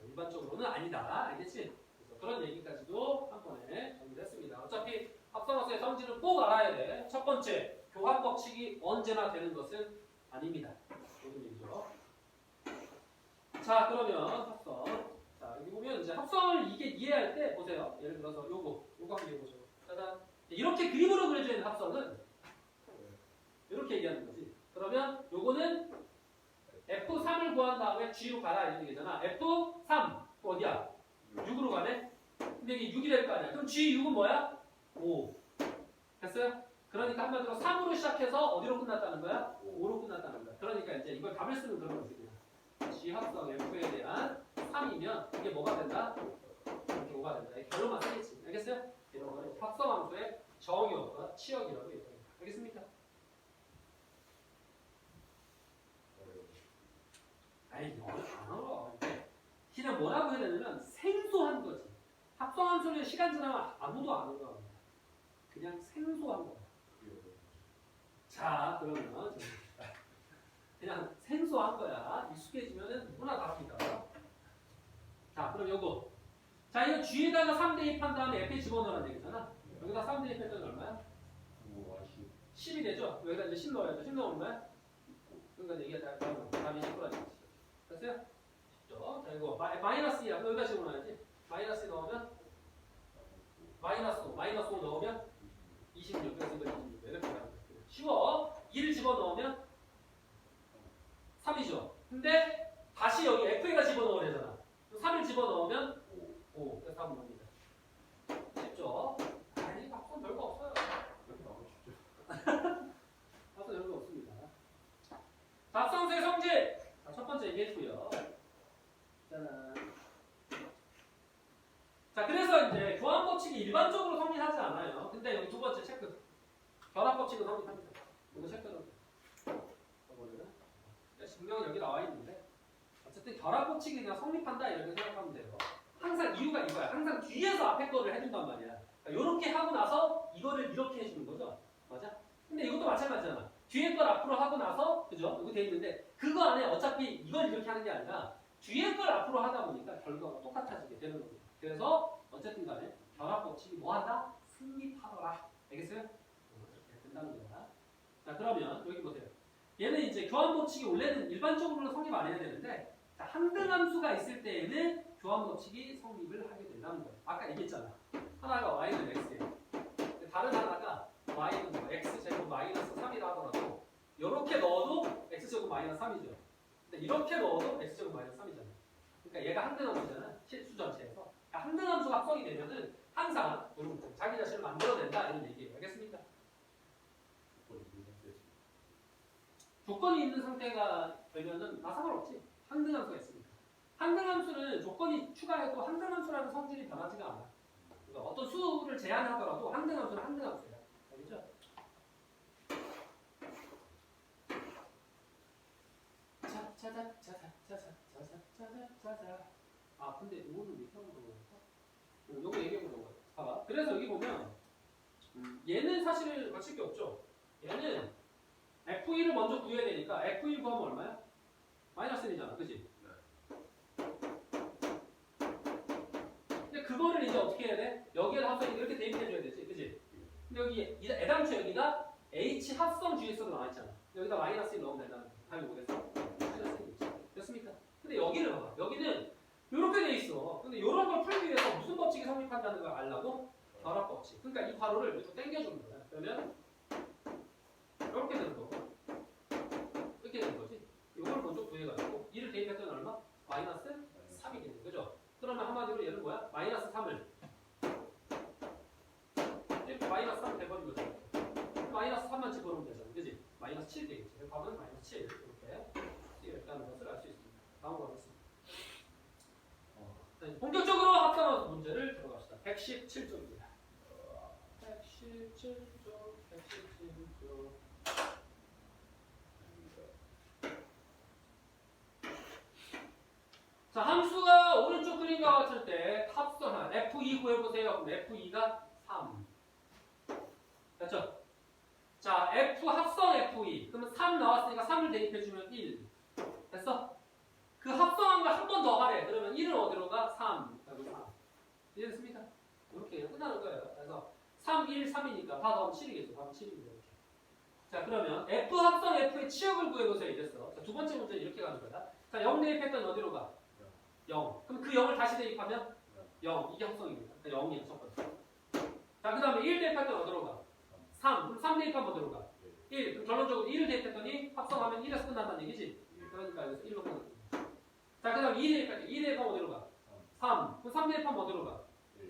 [SPEAKER 1] 일반적으로는 아니다. 알겠지? 그래서 그런 얘기까지도 한 번에 정리를 했습니다. 어차피 합성함수의 성질은 꼭 알아야 돼. 첫 번째, 교환 법칙이 언제나 되는 것은 아닙니다. 이런 얘기죠. 자, 그러면 합성. 자, 여기 보면 이제 합성을 이게 이해할 때 보세요. 예를 들어서 요거 한번 해보죠. 짜잔. 이렇게 그림으로 그려져 있는 합성은 이렇게 얘기하는 거지. 그러면 요거는 F3을 구한 다음에 G로 가라 이런 얘기잖아. F3 어디야? 6으로 가네? 근데 이게 6이 될 거 아니야. 그럼 G6은 뭐야? 5. 됐어요? 그러니까 한마디로 3으로 시작해서 어디로 끝났다는 거야? 5로 끝났다는 거야. 그러니까 이제 이걸 답을 쓰는 그런 거지. 그냥. G 합성 F에 대한 3이면 이게 뭐가 된다? 이렇게 5가 된다. 이 결론만 쓰겠지. 알겠어요? 이런 거는 합성함수의 정의역과 치역이라고 얘기합니다. 알겠습니까? 아이, 안 어려워. 그냥 뭐라고 해야 되냐면 생소한 거지. 합성함수는 시간 지나면 아무도 안 어려워. 그냥 생소한 거야. 자, 그러면 그냥 생소한 거야. 익숙해지면은 누구나 다릅니다. 자, 그럼 요거. 자, 이거 G에다가 3 대입한 다음에 F에 집어넣으라는 얘기잖아. 여기다 3 대입했더니 얼마야? 10이 되죠? 여기다 이제 10 넣어야죠. 10 넣으면 뭐야? 그러니까 얘기가 답이 10%라는 거지. 됐어요? 쉽죠? 자, 이거 마이너스 2야. 여기다 집어넣어야지. 마이너스 2 넣으면 마이너스 5 넣으면 26. 그래서 이거 26. 이렇게 가는 거야. 쉬워. 2를 집어넣으면 3이죠. 근데 다시 여기 F에다 집어넣어야 되잖아. 3을 집어넣으면 5. 그래서 답은 뭡니다. 쉽죠? 아니, 합성 별거 없어요. 합성 별거 없습니다. 자, 합성수의 성질! 자, 첫 번째 얘기했고요. 짜잔. 자, 그래서 이제 교환법칙이 일반적으로 성립하지 않아요. 근데 여기 두 번째 체크. 결합법칙은 성립합니다. 이거 체크는. 증명은 여기 나와 있는데 어쨌든 결합법칙이 그냥 성립한다 이렇게 생각하면 돼요. 항상 이유가 이거야. 항상 뒤에서 앞에 거를 해준단 말이야. 그러니까 이렇게 하고 나서 이거를 이렇게 해주는 거죠. 맞아? 근데 이것도 마찬가지잖아. 뒤에 걸 앞으로 하고 나서 그죠? 여기 돼 있는데 그거 안에 어차피 이걸 이렇게 하는 게 아니라 뒤에 걸 앞으로 하다 보니까 결과가 똑같아지게 되는 겁니다. 그래서 어쨌든 간에 결합법칙이 뭐한다? 성립하더라. 알겠어요? 이렇게 된다는 거야. 자, 그러면 여기 보세요. 얘는 이제 교환법칙이 원래는 일반적으로는 성립 안 해야 되는데 자, 항등함수가 있을 때에는 교환법칙이 성립을 하게 된다는 거예요. 아까 얘기했잖아. 하나가 y는 x예요. 다른 하나가 y는 뭐 x제곱 마이너스 3이라 하더라도 이렇게 넣어도 x제곱 마이너스 3이죠. 근데 이렇게 넣어도 x제곱 마이너스 3이잖아요. 그러니까 얘가 항등함수잖아. 실수 전체에서. 그러니까 항등함수가 합성이 되면은 항상 자기 자신을 만들어낸다 이런 얘기예요. 알겠습니까? 조건이 있는 상태가 되면은 다 상관없지. 항등함수가 있으니까. 항등함수는 조건이 추가해도 항등함수라는 성질이 변하지가 않아. 그러니까 어떤 수를 제한하더라도 항등함수는 항등함수야. 알겠죠? 자자자자자자자자자자자. 아, 근데 이거는 왜 하는 거야? 요거 얘기해보는 거야. 봐봐. 그래서 여기 보면 얘는 사실 맞출 게 없죠. 얘는 F1을 먼저 구해야 되니까 F1 구하면 얼마야? 마이너스 1이잖아. 그치? 근데 그거를 이제 어떻게 해야 돼? 여기에다 합성이 이렇게 대입해줘야 되지. 그치? 근데 여기 애당초 여기가 H 합성 GS로 나와있잖아. 여기다 마이너스 1 넣으면 된다는 거야. 답이 뭐겠어? 마이너스 1이지. 됐습니까? 근데 여기를 봐봐. 여기는 이렇게 돼 있어. 근데 이런 걸 풀기 위해서 무슨 법칙이 성립한다는 걸 알라고? 결합법칙. 그러니까 이 괄호를 이렇게 당겨주는 거야. 그러면 이렇게 되는 거고 이렇게 되는 거지. 이걸 먼저 구해가지고 2를 대입했더니 얼마? 마이너스 3이 되는 거죠. 그러면 한마디로 얘는 뭐야? 마이너스 3을 이렇게 마이너스 3 돼버린 거죠. 마이너스 3만 집어넣으면 되잖아. 그지? 마이너스 7 되겠지. 답은 마이너스 7 이렇게 있다는 것을 알 수 있습니다. 다음으로 가겠습니다. 본격적으로 합성함수 문제를 들어갑시다. 117쪽입니다. 117쪽. 자, 함수가 오른쪽 그림과 같을 때 합성한 F2 구해보세요. 그럼 F2가 3. 됐죠? 자, F 합성 F2. 그러면 3 나왔으니까 3을 대입해주면 1. 됐어? 그 합성한 걸 한 번 더 하래. 그러면 1은 어디로 가? 3. 여기 3. 이해됐습니까? 이렇게 끝나는 거예요. 그래서 3, 1, 3이니까 다 더하면 7이겠죠. 답은 7입니다. 이렇게. 자, 그러면 F 합성 F의 치역을 구해보세요. 이랬어. 자, 두 번째 문제는 이렇게 가는 거다. 자, 0 대입했더니 어디로 가? 0. 그럼 그 0을 다시 대입하면 0. 이게 합성입니다. 그러니까 0이에요. 첫 번째. 자, 그 다음에 1 대입할 때 어디로 가? 3. 그럼 3 대입하면 어디로 가? 1. 그럼 결론적으로 1을 대입했더니 합성하면 1에서 끝난다는 얘기지? 그러니까 여기서 1로 끝난다. 자, 그 다음 2 대입할 때 2 대입하면 어디로 가? 3. 그럼 3 대입하면 어디로 가?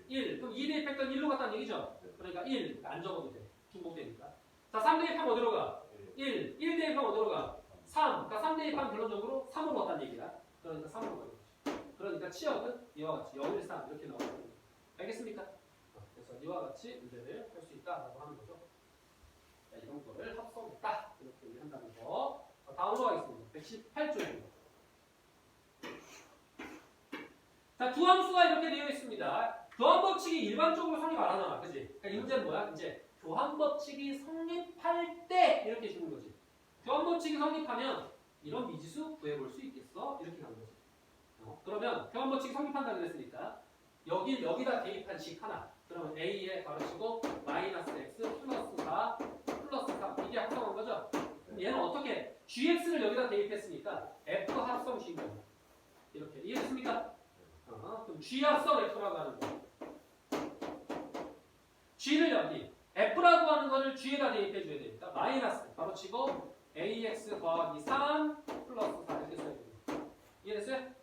[SPEAKER 1] 1. 그럼 2 대입했더니 1로 갔다는 얘기죠? 그러니까 1. 안 적어도 돼. 중복되니까. 자, 3 대입하면 어디로 가? 1. 1 대입하면 어디로 가? 3. 그러니까 3 대입하면 결론적으로 3으로 갔다는 얘기야. 그러니까 3으로 가는 거지. 그러니까 치역은 이와 같이 0, 1, 3 이렇게 나오는 거예요. 알겠습니까? 그래서 이와 같이 문제를 할 수 있다라고 하는 거죠. 자, 이런 거를 합성했다. 이렇게 얘기한다는 거. 자, 다음으로 가겠습니다. 118조입니다. 자, 두 함수가 이렇게 되어 있습니다. 교환 법칙이 일반적으로 성립 안 하잖아. 그지? 그러니까 이 문제는 뭐야? 이제 교환 법칙이 성립할 때 이렇게 주는 거지. 교환 법칙이 성립하면 이런 미지수 구해볼 수 있겠어? 이렇게 가는 거지. 그러면 교환 법칙이 성립한다 그랬으니까 여기다 대입한 식 하나. 그러면 a에 가로치고 마이너스 x 플러스 4 플러스 3 이게 합성한 거죠? 그럼 얘는 어떻게 gx를 여기다 대입했으니까 f 합성 g인 거예요. 이렇게 이해됐습니까? 그럼 g 합성 f라고 하는 거. g를 여기 f라고 하는 거를 g에다 대입해 줘야 되니까 마이너스 가로치고 ax 더하기 3 플러스 4 이렇게 써야 됩니다. 이해됐어요?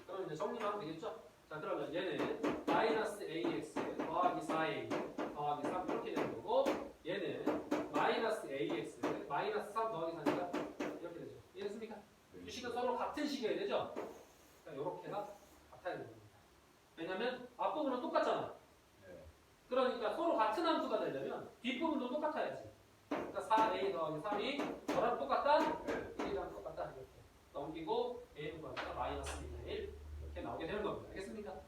[SPEAKER 1] 그럼 이제 정리하면 되겠죠? 자, 그러면 얘는 마이너스 ax 더하기 4a 더하기 3 이렇게 되는 거고 얘는 마이너스 ax 마이너스 3 더하기 4니까 이렇게 되죠. 이해됐습니까? 이 식은 서로 같은 식이어야 되죠? 그러니까 이렇게가 같아야 되는 겁니다. 왜냐면 앞부분은 똑같잖아. 그러니까 서로 같은 함수가 되려면 뒷부분도 똑같아야지. 그러니까 4a 더하기 3이 저랑 똑같다? 1이랑 똑같다. 이렇게 넘기고 a는 거니까 마이너스 2분의 1 이렇게 나오게 되는 겁니다. 알겠습니까?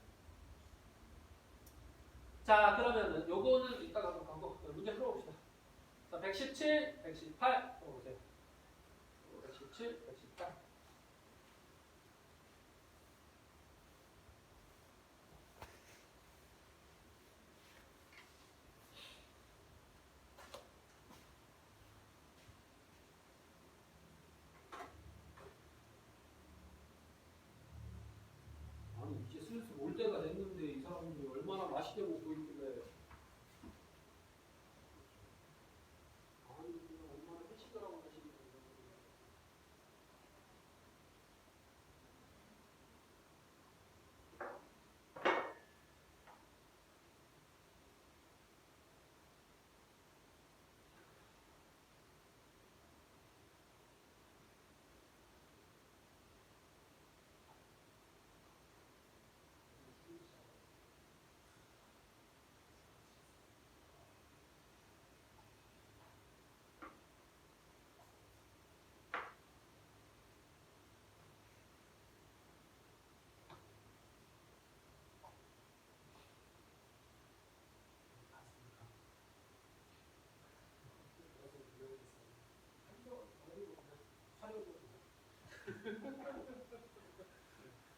[SPEAKER 1] 자, 그러면은 요거는 이따가 가고 문제 풀어봅시다. 자, 117, 118 풀어보세요. 117, 118 아니 이제 슬슬 올 때가 됐는데 이 사람들이 얼마나 맛있게 먹고 있길래 아니 그냥 얼마나 회식을 하고 계시길래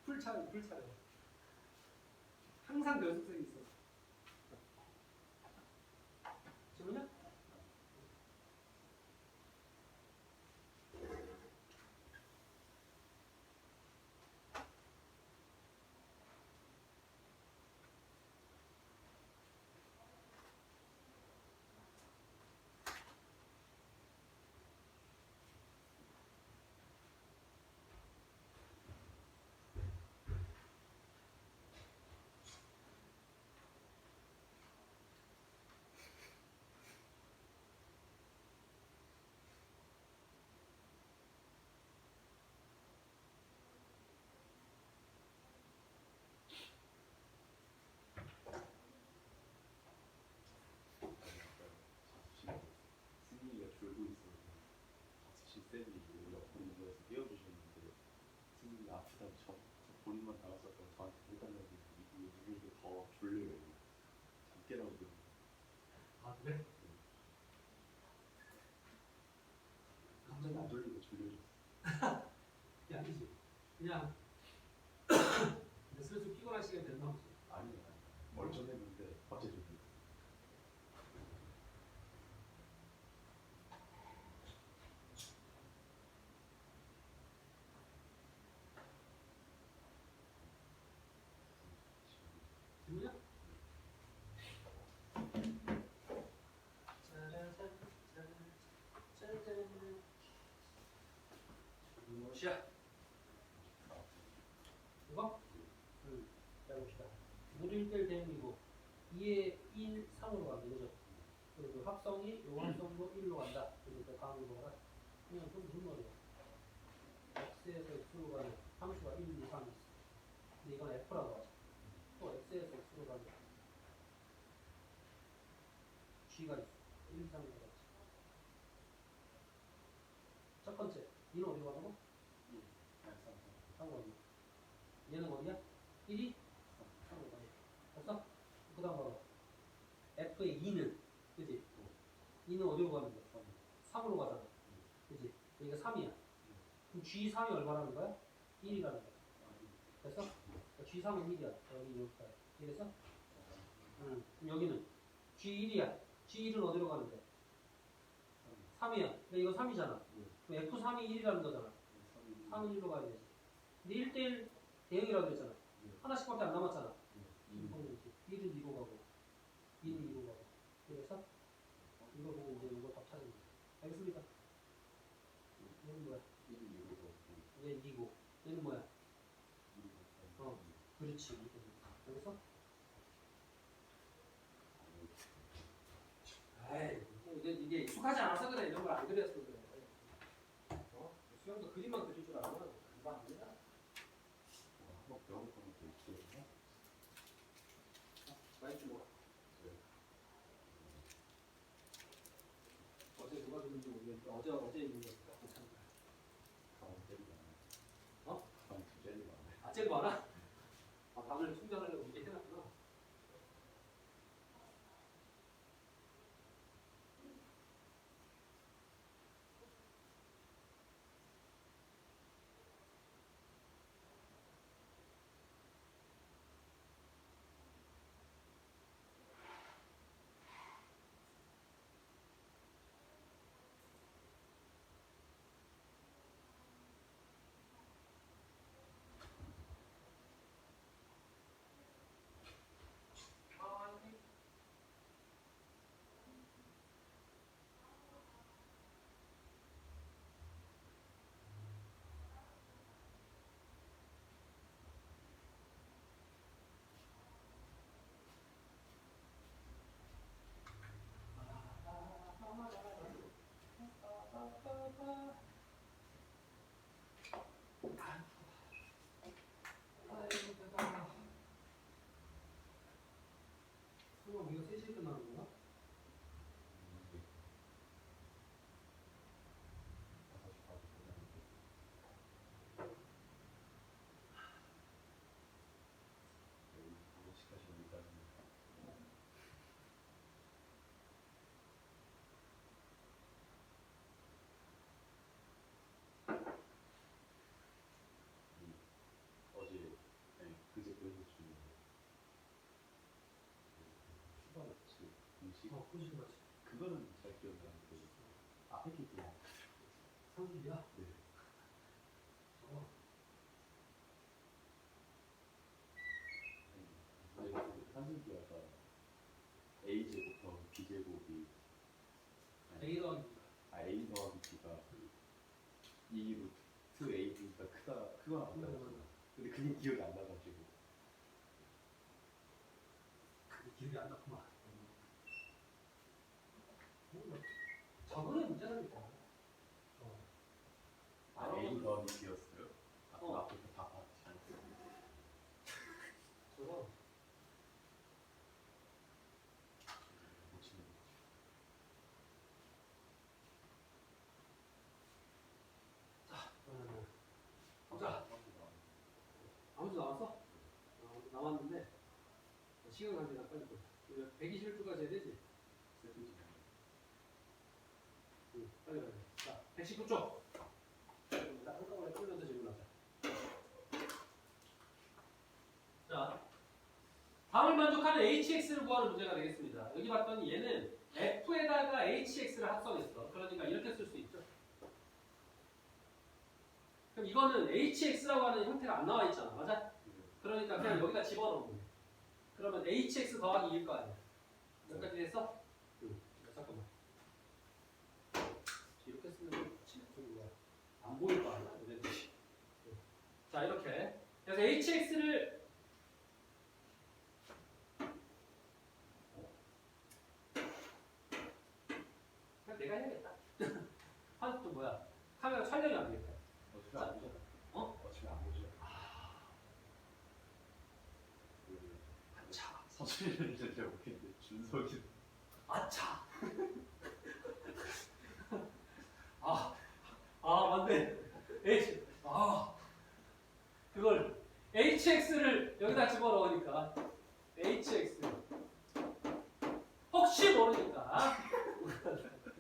[SPEAKER 1] 풀차례 풀차례 항상 연습생이 있어. 질문이야?
[SPEAKER 2] 승민이가 졸고 있어서 자취실 쌤이 옆으로 누워서 깨워주셨는데 승민이 아프다고 저 본인만 나가서 저한테 해달라고 이거 누군데 더 졸려요. 잠 깨라고 그러고.
[SPEAKER 1] 아 그래?
[SPEAKER 2] 갑자기 안 졸리고 졸려졌어.
[SPEAKER 1] 그게 아니지. 그냥 이제 슬슬 피곤한 시간이 됐나 보지.
[SPEAKER 2] 아니야. 멀쩡했는데 어제 졸려.
[SPEAKER 1] 몇이야? 이거? 자 봅시다. 모두 1대1 대응이고 2에 1, 3으로 간다. 그죠? 그리고 합성이 요 합성도 1로 간다. 그러니까 다음으로 가라. 그냥 좀 무슨 말이야? x에서 x로 가는 함수가 1, 2, 3이 있어. 근데 이건 f라고 하지. 또 x에서 x로 가는 g가 있어. 1, 2, 3으로 가지. 첫 번째, 얘는 어디로 가는 거? 3로 가는 거. 얘는 어디야? 1이? 3으로 가는 거. 됐어? 그 다음 봐봐. f의 2는, 그지? 2는 어디로 가는 거야? 3으로 가잖아. 그지? 여기가 3이야. 그럼 G3이 얼마라는 거야? 1이라는 거야. 됐어? 그러니까 G3은 1이야. 여기 이렇게. 이해됐어? 응. 그럼 여기는 G1이야. G1은 어디로 가는데? 3이야. 그러니까 이거 3이잖아. 그럼 F3이 1이라는 거잖아. 3은 1로 가야 되지. 근데 1대1 대응이라고 그랬잖아. 하나씩밖에 안 남았잖아. 1은 2로 가고 2는 2로 가고. 이해됐어? 이거 보고 이제 이거 답 찾으면 돼. 알겠습니까? 얘는 뭐야? 얘 2고 얘는 뭐야? 그렇지. 알겠어? 에이, 이게 익숙하지 않아서 그래. 이런 걸 안 그렸어 그래. 수영도 그림만 그릴 줄 알면 금방 안 된다. 맛있지 뭐. 어제 누가 그린지 모르겠는데 어제 있는 거 괜찮은 거야. 어? 아, 젤 많아? 아, 밥을 충전하려고 이게 해놨구나. 수업 이거 3시에 끝나는 건가? 꾸짖은 거지.
[SPEAKER 2] 그거는 잘 기억나는데 앞에 게 있구나.
[SPEAKER 1] 상수야?
[SPEAKER 2] 네. 한승기하가 a 제곱 더하기 b 제곱이
[SPEAKER 1] A 더하기
[SPEAKER 2] a 더하기 b가 2 루트 a b가 크거나 같다고. 근데 그게 기억이 안 나가지고.
[SPEAKER 1] 그게 기억이 안 나구만. 저번에 문제라니까.
[SPEAKER 2] a 더하기 b였어요?
[SPEAKER 1] 어.
[SPEAKER 2] 앞에서 다 봤지 않았어요?
[SPEAKER 1] 저거
[SPEAKER 2] 못 치는 거지.
[SPEAKER 1] 보자. 아무도 나왔어? 나왔는데 시간 관계나 빨리 보자. 121주가 돼야 되지? 응, 빨리 가야 돼. 자, 119쪽. 한꺼번에 풀면서 질문하자. 자, 다음을 만족하는 hx를 구하는 문제가 되겠습니다. 여기 봤더니 얘는 f에다가 hx를 합성했어. 그러니까 이렇게 쓸 수 있죠. 그럼 이거는 hx라고 하는 형태가 안 나와 있잖아. 맞아? 그러니까 그냥 여기다 집어넣으면 돼. 그러면 hx 더하기 2일 거 아니야. 몇 가지 됐어? 응. 잠깐만. 이렇게 쓰면 좀 뭐야. 안 보일 거 아니야. 얘네들이. 자 이렇게. 그래서 hx를 그냥 내가 해야겠다. 또 뭐야? 카메라 촬영이 안 되겠다.
[SPEAKER 2] 어차피 안 보죠. 어차피 안 보죠.
[SPEAKER 1] 아차.
[SPEAKER 2] 서준이는 진짜 웃긴데 준석이
[SPEAKER 1] 아차. 맞네. 그걸 hx를 여기다 집어넣으니까 hx 혹시 모르니까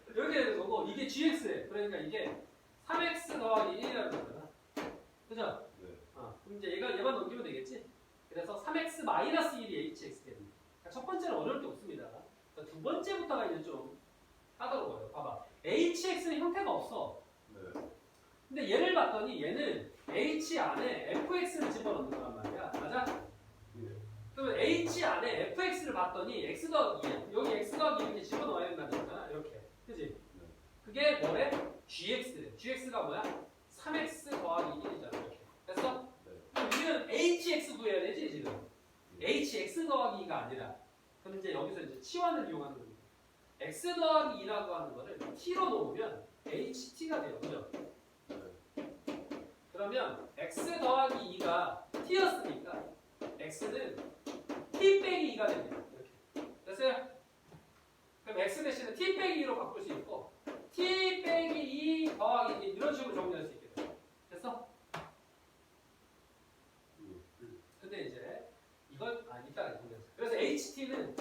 [SPEAKER 1] 이렇게 되는 거고 이게 gx에 그러니까 이게 3x 더하기 1이라는 거잖아. 그죠?
[SPEAKER 2] 네.
[SPEAKER 1] 그럼 이제 얘만 넘기면 되겠지? 그래서 3x 마이너스 1이 hx가 됩니다. 그러니까 첫 번째는 어려울 게 없습니다. 그러니까 두 번째부터가 이제 좀 까다로워요. 봐봐. hx는 형태가 없어.
[SPEAKER 2] 네.
[SPEAKER 1] 근데 얘를 봤더니 얘는 h 안에 fx를 집어넣는 거란 말이야. 맞아?
[SPEAKER 2] 네.
[SPEAKER 1] 그러면 h 안에 fx를 봤더니 x 더하기 2야. 여기 x 더하기 2 이렇게 집어넣어야 된다는 거잖아. 이렇게. 그지?
[SPEAKER 2] 네.
[SPEAKER 1] 그게 뭐래? gx래. gx가 뭐야? 3x 더하기 1이잖아. 이렇게. 됐어?
[SPEAKER 2] 네.
[SPEAKER 1] 그럼 우리는 hx 구해야 되지 지금. hx 더하기 2가 아니라. 그럼 이제 여기서 이제 치환을 이용하는 겁니다. x 더하기 2라고 하는 거를 t로 놓으면 ht가 돼요. 그죠? 그러면 x 더하기 2가 t였으니까 x는 t 빼기 2가 됩니다. 이렇게. 됐어요? 그럼 x 대신에 t 빼기 2로 바꿀 수 있고 t 빼기 2 더하기 2 이런 식으로 정리할 수 있게 돼요. 됐어? 근데 이제 이걸 이따가 정리했어. 그래서 ht는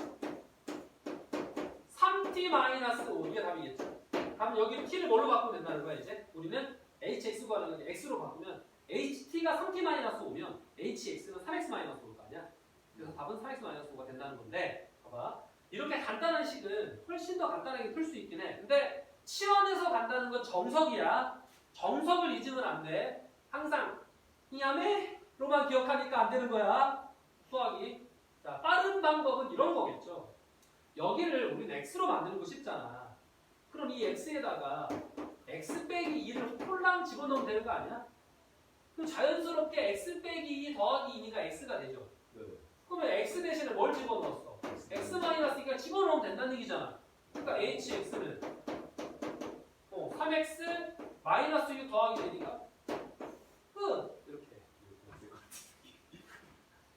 [SPEAKER 1] 3t-5 이게 답이겠죠. 그럼 여기 t를 뭘로 바꾸면 된다는 거야 이제? 우리는 hx 구하는 건데 x로 바꾸면 ht가 3t-5면 hx는 3x-5일 거 아니야? 그래서 답은 3x-5가 된다는 건데 봐봐. 이렇게 간단한 식은 훨씬 더 간단하게 풀 수 있긴 해. 근데 치환해서 간다는 건 정석이야. 정석을 잊으면 안 돼. 항상 이야매로만 기억하니까 안 되는 거야. 수학이. 자, 빠른 방법은 이런 거겠죠. 여기를 우리는 x로 만드는 거 쉽잖아. 그럼 이 x에다가 x 빼기 2를 홀랑 집어넣으면 되는 거 아니야? 그럼 자연스럽게 x 빼기 2 더하기 2니까 x가 되죠.
[SPEAKER 2] 네.
[SPEAKER 1] 그러면 x 대신에 뭘 집어넣었어? x 마이너스 2가 집어넣으면 된다는 얘기잖아. 그러니까 hx는 3x 마이너스 6 더하기 되니까 끝! 이렇게.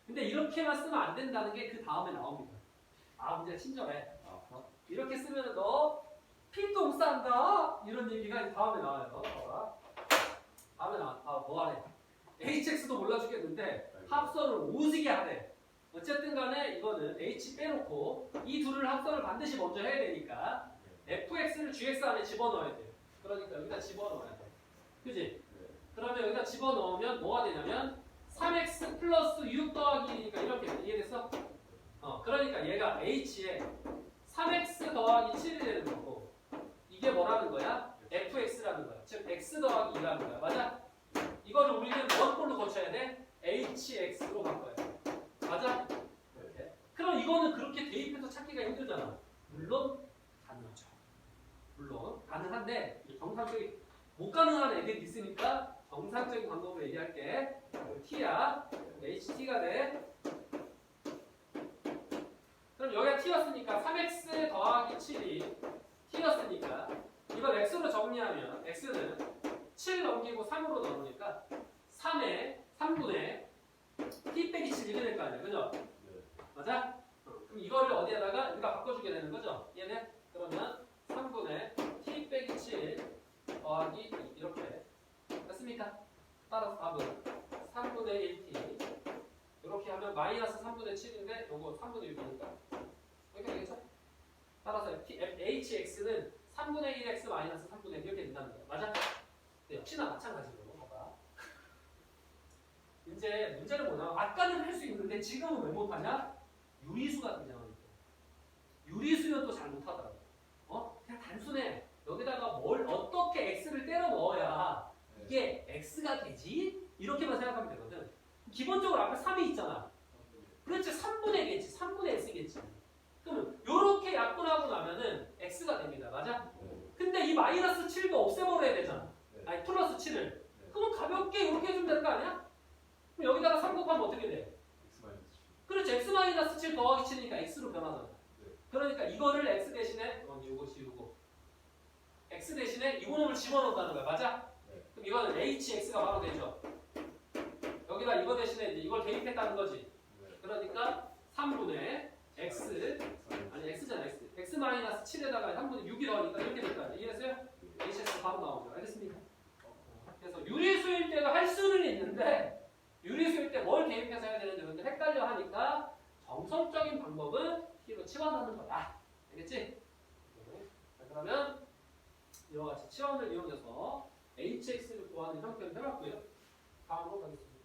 [SPEAKER 1] 근데 이렇게만 쓰면 안 된다는 게 그 다음에 나옵니다. 문제가 친절해. 이렇게 쓰면 너 피똥 싼다 이런 얘기가 다음에 나와요. 다음에 뭐 하래? hx도 몰라 죽겠는데 합선을 오지게 하래. 어쨌든 간에 이거는 h 빼놓고 이 둘을 합선을 반드시 먼저 해야 되니까 fx를 gx 안에 집어넣어야 돼요. 그러니까 여기다 집어넣어야 돼. 그지? 그러면 여기다 집어넣으면 뭐가 되냐면 3x 플러스 6 더하기 1이니까 이렇게 돼. 이해됐어? 그러니까 얘가 h에 3x 더하기 7이 되는 거고 이게 뭐라는 거야? fx라는 거야. 즉 x 더하기 2라는 거야. 맞아? 이거를 우리는 원꼴로 고쳐야 돼? hx로 바꿔야 돼. 맞아? 이렇게. 그럼 이거는 그렇게 대입해서 찾기가 힘들잖아. 물론 가능하죠. 물론 가능한데 정상적인 못 가능한 애들이 있으니까 정상적인 방법으로 얘기할게. t야. ht가 돼. 그럼 여기가 t였으니까 3x 더하기 7이 t였으니까 이걸 x로 정리하면 x는 7 넘기고 3으로 넣으니까 3의 3분의 t 빼기 7 이렇게 될 거 아니야. 그죠? 맞아? 그럼 이거를 어디에다가 우리가 바꿔주게 되는 거죠? 얘네? 그러면 3분의 t 빼기 7 더하기 2 이렇게 됐습니까? 따라서 답은 3분의 1t 이렇게 하면 마이너스 3분의 7인데 요거 3분의 6이니까 이렇게 되겠죠? 따라서 hx는 3분의 1x 마이너스 3분의 1 이렇게 된다는 거예요. 맞아? 네, 역시나 마찬가지로 봐봐. 이제 문제는 뭐냐면 아까는 할 수 있는데 지금은 왜 못하냐? 유리수가 등장하니까. 유리수는 또 잘 못하더라고. 그냥 단순해. 여기다가 뭘 어떻게 x를 때려 넣어야 이게 x가 되지? 이렇게만 생각하면 되거든. 기본적으로 앞에 3이 있잖아. 그렇지 3분의 겠지. 3분의 x겠지. 그러면 이렇게 약분하고 나면은 x가 됩니다. 맞아? 근데 이 마이너스 7도 없애버려야 되잖아. 아니 플러스 7을. 그럼 가볍게 이렇게 해주면 되는 거 아니야? 7 더하기 7이니까 x로 변하잖아. 그러니까 이거를 x 대신에 이거 지우고 x 대신에 이 놈을 집어넣는다는 거야. 맞아?
[SPEAKER 2] 네.
[SPEAKER 1] 그럼 이거는 hx가 바로 되죠. 여기다 이거 대신에 이제 이걸 대입했다는 거지. 그러니까 3분의 x 아니 x잖아 x x 마이너스 7에다가 3분의 6이 나오니까 이렇게 될 거 아니야. 이해했어요? hx 바로 나오죠. 알겠습니까? 그래서 유리수일 때도 할 수는 있는데 유리수일 때 뭘 대입해서 해야 되는지 근데 헷갈려 하니까 정석적인 방법은 t로 치환하는 거다. 알겠지? 자, 그러면 이와 같이 치환을 이용해서 hx를 구하는 형태를 해봤고요. 다음으로 가겠습니다.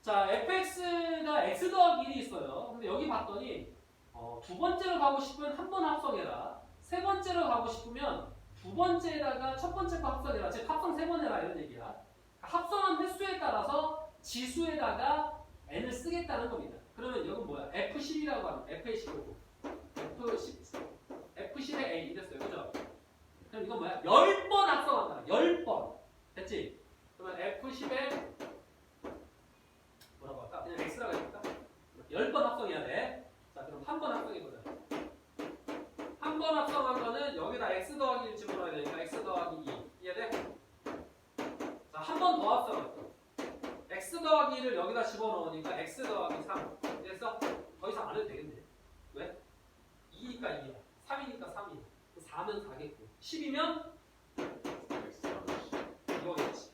[SPEAKER 1] 자, fx가 x 더하기 1이 있어요. 근데 여기 봤더니 두 번째로 가고 싶으면 한 번 합성해라. 세 번째로 가고 싶으면 두 번째에다가 첫 번째 거 합성해라. 즉 합성 세 번 해라 이런 얘기야. 합성한 횟수에 따라서 지수에다가 n을 쓰겠다는 겁니다. 그러면 이건 뭐야? F10이라고 하면 F10이고 F10의 A 이랬어요. 그죠? 그럼 이건 뭐야? 10번 합성한다. 10번. 됐지? 그러면 F10의 뭐라고 할까? 그냥 X라고 해볼까? 10번 합성해야 돼. 자, 그럼 한 번 합성해보자. 한 번 합성한 거는 여기다 X 더하기 1 집어넣어야 되니까 X 더하기 2. 이해돼? 자, 한 번 더 합성했어. X 더하기 1을 여기다 집어넣으니까 X 더하기 3. 그래서 더 이상 안 해도 되겠네. 왜? 2니까 2야. 3이니까 3이야. 4면 4겠고. 10이면 이거겠지.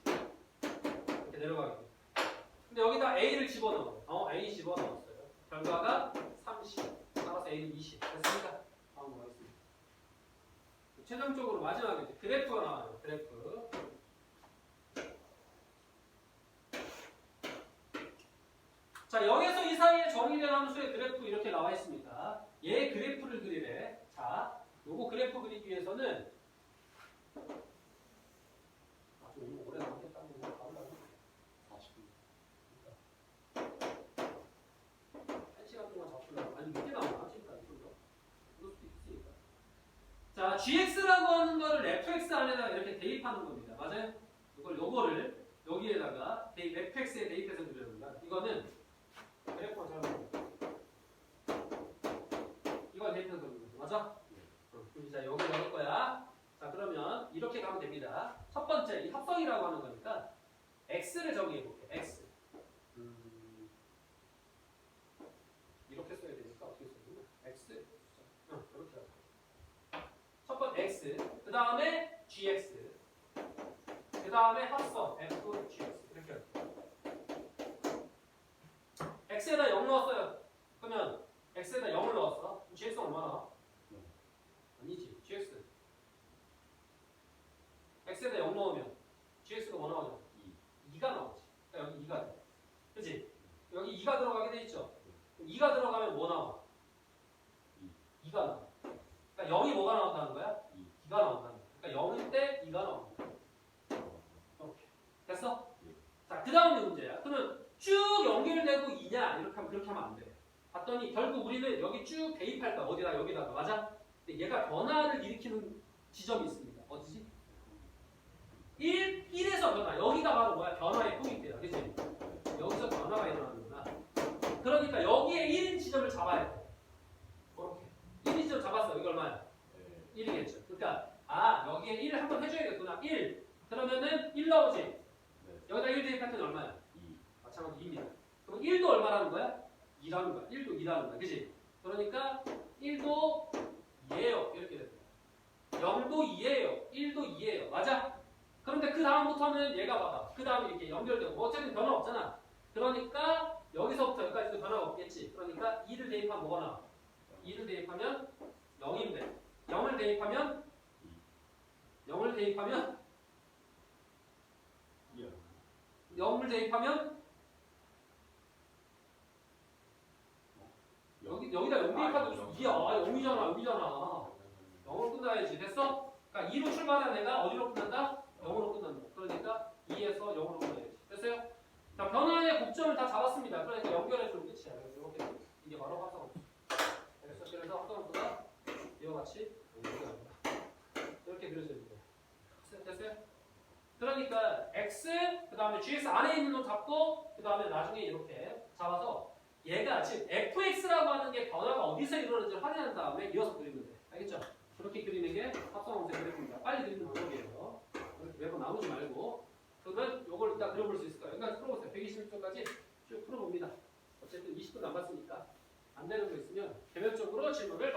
[SPEAKER 1] 이렇게 내려가겠고. 근데 여기다 A를 집어넣어. A 집어넣었어요. 결과가 30. 따라서 A는 20. 됐습니다. 다음으로 가겠습니다. 최종적으로 마지막에 이제 그래프가 나와요. 그래프. 자, 0에서 이 사이에 정의된 함수의 그래프 이렇게 나와 있습니다. 얘 그래프를 그리래. 자, 요거 그래프 그리기 위해서는 아주 오늘 오래 남겠다는 거 가보려고. 1시간 동안 잡으려고. 아니, 늦게 나오나? 지금까지. 그럴 수도 있으니까. 자, gx라고 하는 거를 fx 안에다가 이렇게 대입하는 겁니다. 맞아요? 요거를 여기에다가 fx에 대입해서 그리는 거야. 이거는 그래프가 잘못된 이걸 대입해서 그리는 거죠. 맞아? 그럼 이제 여기 넣을 거야. 자, 그러면 이렇게 가면 됩니다. 첫 번째, 이 합성이라고 하는 거니까 x를 정의해 볼게. x. 이렇게 써야 되니까 어떻게 써야 되나? x. 이렇게 하자. 첫 번째 x. 그 다음에 gx. 그 다음에 합성 fgx. 이렇게 하자. x에다 0 넣었어요. 그러면 x에다 0을 넣었어. gx 얼마나? 아니지. gx. x에다 0 넣으면 gx가 뭐 나오죠? 2가 나오지. 그러니까 여기 2가 돼. 그치? 여기 2가 들어가게 돼 있죠? 2가 들어가면 뭐 나와? 2가 나와. 그러니까 0이 뭐가 나온다는 거야? 2가 나온다는 거야. 그러니까 0일 때 2가 나온다. 이렇게. 됐어? 자, 그 다음에 문제야. 그러면 쭉 연결되고 2냐? 이렇게 하면 그렇게 하면 안 돼. 봤더니 결국 우리는 여기 쭉 대입할 거야. 어디다 여기다가. 맞아? 근데 얘가 변화를 일으키는 지점이 있습니다. 어디지? 1에서 변화. 여기가 바로 뭐야? 변화의 포인트야. 그치? 여기서 변화가 일어나는구나. 그러니까 여기에 1인 지점을 잡아야 돼. 이렇게. 1인 지점 잡았어. 이거 얼마야? 1이겠죠. 그러니까 여기에 1을 한번 해줘야겠구나. 1. 그러면은 1 나오지? 여기다 1 대입했더니 얼마야? 2. 마찬가지 2입니다. 그럼 1도 얼마라는 거야? 2라는 거야. 1도 2라는 거야. 그치? 그러니까 1도 2예요. 이렇게 됩니다. 0도 2예요. 1도 2예요. 맞아? 그런데 그 다음부터는 얘가 봐봐. 그 다음에 이렇게 연결되고 어쨌든 변화 없잖아. 그러니까 여기서부터 여기까지도 변화가 없겠지. 그러니까 2를 대입하면 뭐가 나와? 2를 대입하면 0인데 0을 대입하면 0을 대입하면 0을 대입하면 여기다 0 대입하면 2야. 0이잖아. 0이잖아. 0으로 끝나야지. 됐어? 그러니까 2로 출발한 애가 어디로 끝난다? 0으로 끝난다. 그러니까 2에서 0으로 끝나야지. 됐어요? 자, 변화의 곡점을 다 잡았습니다. 그러니까 연결해주면 끝이야. 이렇게 이게 바로 합성함수. 그래서 합성함수가 이와 같이 이렇게 그려져야 돼요. 됐어요? 그러니까 x 그 다음에 gx 안에 있는 놈 잡고 그 다음에 나중에 이렇게 잡아서 얘가 지금 fx라고 하는 게 변화가 어디서 이루어지는지 확인한 다음에 이어서 그리면 돼. 알겠죠? 그렇게 그리는 게 합성함수의 그래프입니다. 빨리 그리는 방법이에요. 매번 나누지 말고. 그러면 요걸 일단 그려볼 수 있을 거예요. 그러니까 풀어보세요. 121초까지 쭉 풀어봅니다. 어쨌든 20분 남았으니까 안 되는 거 있으면 개별적으로 질문을